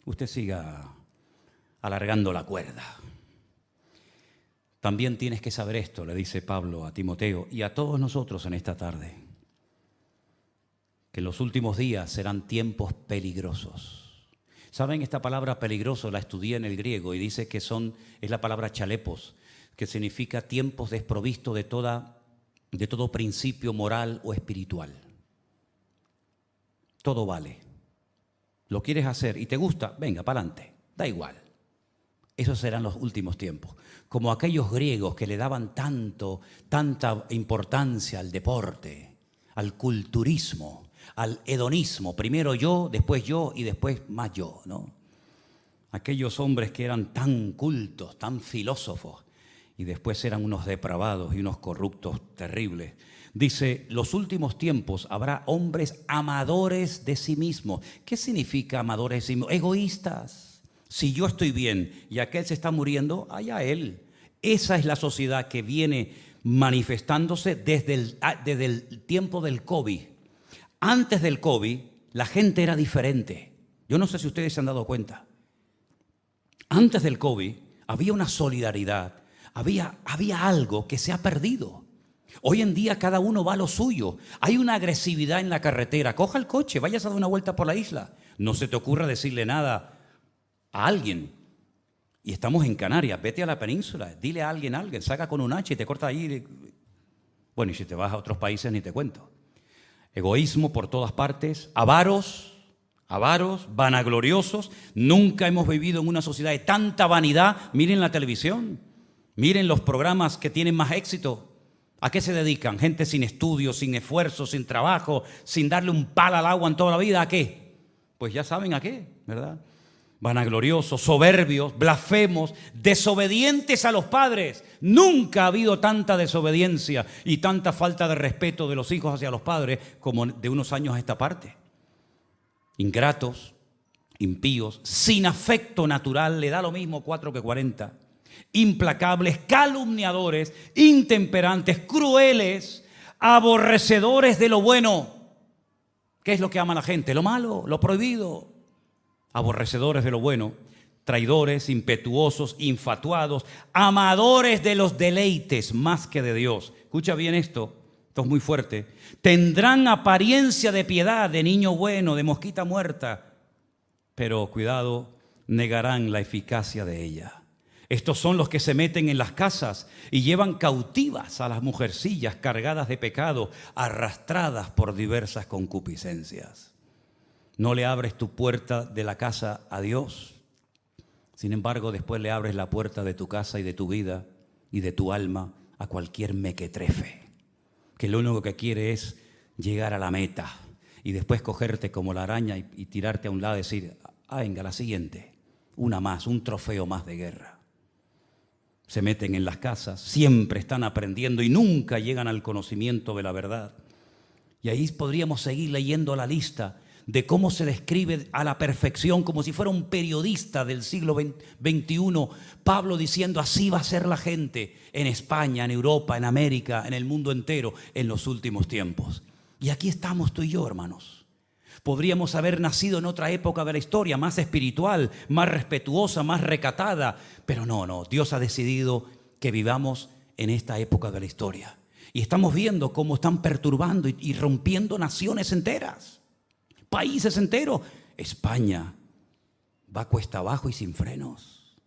usted siga alargando la cuerda. También tienes que saber esto, le dice Pablo a Timoteo y a todos nosotros en esta tarde, que en los últimos días serán tiempos peligrosos. ¿Saben? Esta palabra peligroso la estudié en el griego y dice que es la palabra chalepos, que significa tiempos desprovistos de todo principio moral o espiritual. Todo vale. Lo quieres hacer y te gusta, venga, para adelante, da igual. Esos serán los últimos tiempos. Como aquellos griegos que le daban tanta importancia al deporte, al culturismo, al hedonismo, primero yo y después más yo, ¿no? Aquellos hombres que eran tan cultos, tan filósofos y después eran unos depravados y unos corruptos terribles. Dice, los últimos tiempos habrá hombres amadores de sí mismos. ¿Qué significa amadores de sí mismos? Egoístas. Si yo estoy bien y aquel se está muriendo, allá él. Esa es la sociedad que viene manifestándose desde el tiempo del COVID. Antes del COVID, la gente era diferente. Yo no sé si ustedes se han dado cuenta. Antes del COVID, había una solidaridad, había algo que se ha perdido. Hoy en día cada uno va a lo suyo. Hay una agresividad en la carretera. Coja el coche, vayas a dar una vuelta por la isla. No se te ocurra decirle nada a alguien. Y estamos en Canarias, vete a la península, dile a alguien, saca con un hacha y te corta ahí. Bueno, y si te vas a otros países ni te cuento. Egoísmo por todas partes, avaros, vanagloriosos. Nunca hemos vivido en una sociedad de tanta vanidad. Miren la televisión, miren los programas que tienen más éxito. ¿A qué se dedican? Gente sin estudio, sin esfuerzo, sin trabajo, sin darle un palo al agua en toda la vida. ¿A qué? Pues ya saben a qué, ¿verdad? Vanagloriosos, soberbios, blasfemos, desobedientes a los padres. Nunca ha habido tanta desobediencia y tanta falta de respeto de los hijos hacia los padres como de unos años a esta parte. Ingratos, impíos, sin afecto natural, le da lo mismo 4 que 40. Implacables, calumniadores, intemperantes, crueles, aborrecedores de lo bueno. ¿Qué es lo que ama la gente? Lo malo, lo prohibido. Aborrecedores de lo bueno, traidores, impetuosos, infatuados, amadores de los deleites más que de Dios. Escucha bien esto es muy fuerte. Tendrán apariencia de piedad, de niño bueno, de mosquita muerta, pero cuidado, negarán la eficacia de ella. Estos son los que se meten en las casas y llevan cautivas a las mujercillas cargadas de pecado, arrastradas por diversas concupiscencias. No le abres tu puerta de la casa a Dios. Sin embargo, después le abres la puerta de tu casa y de tu vida y de tu alma a cualquier mequetrefe, que lo único que quiere es llegar a la meta y después cogerte como la araña y tirarte a un lado y decir, venga, la siguiente, una más, un trofeo más de guerra. Se meten en las casas, siempre están aprendiendo y nunca llegan al conocimiento de la verdad. Y ahí podríamos seguir leyendo la lista de cómo se describe a la perfección, como si fuera un periodista del siglo XXI, Pablo diciendo, así va a ser la gente en España, en Europa, en América, en el mundo entero, en los últimos tiempos. Y aquí estamos tú y yo, hermanos. Podríamos haber nacido en otra época de la historia, más espiritual, más respetuosa, más recatada, pero no, Dios ha decidido que vivamos en esta época de la historia. Y estamos viendo cómo están perturbando y rompiendo naciones enteras. Países enteros. España va cuesta abajo y sin frenos.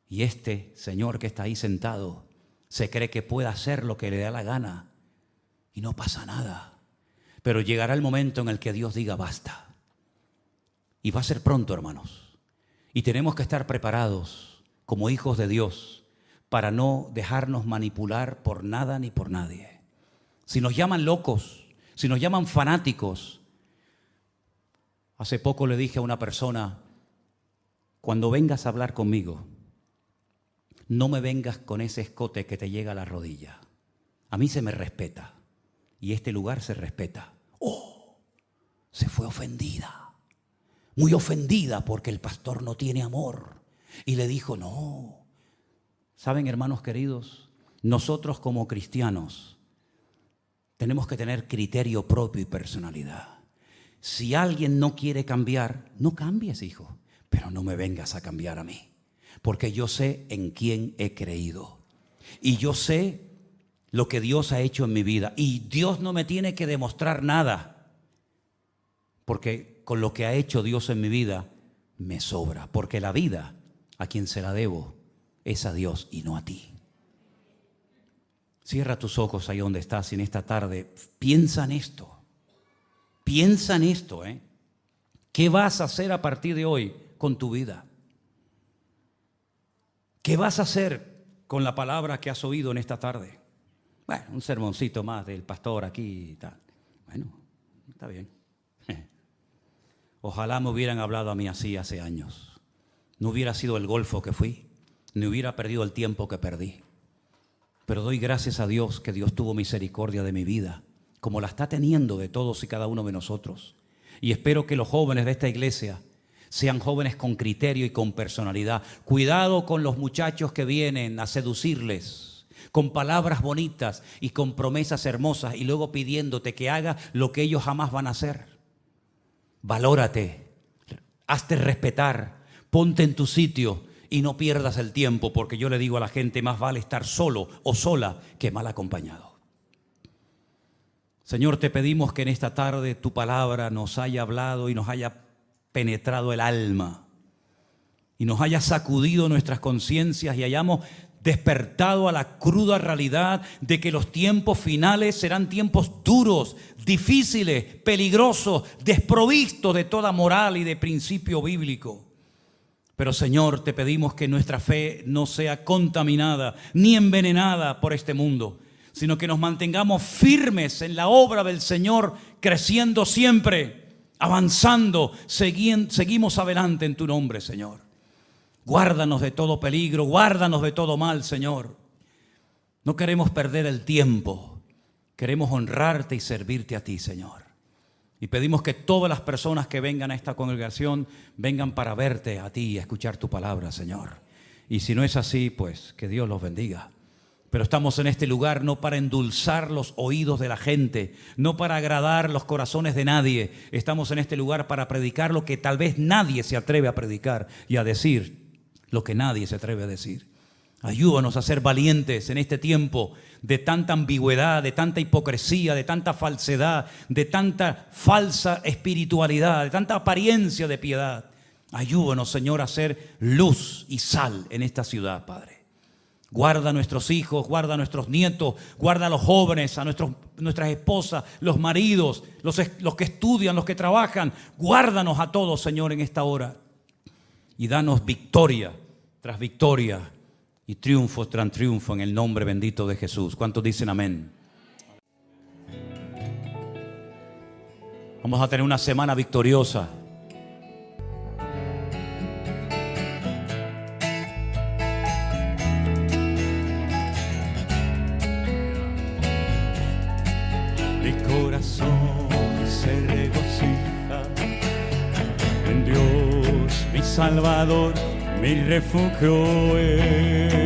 Y este señor que está ahí sentado se cree que puede hacer lo que le da la gana y no pasa nada. Pero llegará el momento en el que Dios diga basta. Y va a ser pronto, hermanos. Y tenemos que estar preparados como hijos de Dios para no dejarnos manipular por nada ni por nadie. Si nos llaman locos, si nos llaman fanáticos. Hace poco le dije a una persona, cuando vengas a hablar conmigo, no me vengas con ese escote que te llega a la rodilla. A mí se me respeta y este lugar se respeta. ¡Oh! Se fue ofendida, muy ofendida porque el pastor no tiene amor. Y le dijo, no. ¿Saben, hermanos queridos? Nosotros como cristianos tenemos que tener criterio propio y personalidad. Si alguien no quiere cambiar, no cambies, hijo, pero no me vengas a cambiar a mí, porque yo sé en quién he creído y yo sé lo que Dios ha hecho en mi vida y Dios no me tiene que demostrar nada, porque con lo que ha hecho Dios en mi vida me sobra, porque la vida a quien se la debo es a Dios y no a ti. Cierra tus ojos ahí donde estás y en esta tarde piensa en esto. Piensa en esto, ¿eh? ¿Qué vas a hacer a partir de hoy con tu vida? ¿Qué vas a hacer con la palabra que has oído en esta tarde? Bueno, un sermoncito más del pastor aquí y tal. Bueno, está bien. Ojalá me hubieran hablado a mí así hace años. No hubiera sido el golfo que fui, ni hubiera perdido el tiempo que perdí. Pero doy gracias a Dios que Dios tuvo misericordia de mi vida, como la está teniendo de todos y cada uno de nosotros. Y espero que los jóvenes de esta iglesia sean jóvenes con criterio y con personalidad. Cuidado con los muchachos que vienen a seducirles con palabras bonitas y con promesas hermosas y luego pidiéndote que hagas lo que ellos jamás van a hacer. Valórate, hazte respetar, ponte en tu sitio y no pierdas el tiempo, porque yo le digo a la gente, más vale estar solo o sola que mal acompañado. Señor, te pedimos que en esta tarde tu palabra nos haya hablado y nos haya penetrado el alma y nos haya sacudido nuestras conciencias y hayamos despertado a la cruda realidad de que los tiempos finales serán tiempos duros, difíciles, peligrosos, desprovistos de toda moral y de principio bíblico. Pero Señor, te pedimos que nuestra fe no sea contaminada ni envenenada por este mundo, sino que nos mantengamos firmes en la obra del Señor, creciendo siempre, avanzando, seguimos adelante en tu nombre, Señor. Guárdanos de todo peligro, guárdanos de todo mal, Señor. No queremos perder el tiempo, queremos honrarte y servirte a ti, Señor. Y pedimos que todas las personas que vengan a esta congregación vengan para verte a ti y a escuchar tu palabra, Señor. Y si no es así, pues que Dios los bendiga. Pero estamos en este lugar no para endulzar los oídos de la gente, no para agradar los corazones de nadie. Estamos en este lugar para predicar lo que tal vez nadie se atreve a predicar y a decir lo que nadie se atreve a decir. Ayúdanos a ser valientes en este tiempo de tanta ambigüedad, de tanta hipocresía, de tanta falsedad, de tanta falsa espiritualidad, de tanta apariencia de piedad. Ayúdanos, Señor, a ser luz y sal en esta ciudad, Padre. Guarda a nuestros hijos, guarda a nuestros nietos, guarda a los jóvenes, a nuestras esposas, los maridos, los que estudian, los que trabajan. Guárdanos a todos, Señor, en esta hora. Y danos victoria tras victoria y triunfo tras triunfo en el nombre bendito de Jesús. ¿Cuántos dicen amén? Vamos a tener una semana victoriosa. Mi corazón se regocija en Dios, mi Salvador, mi refugio es.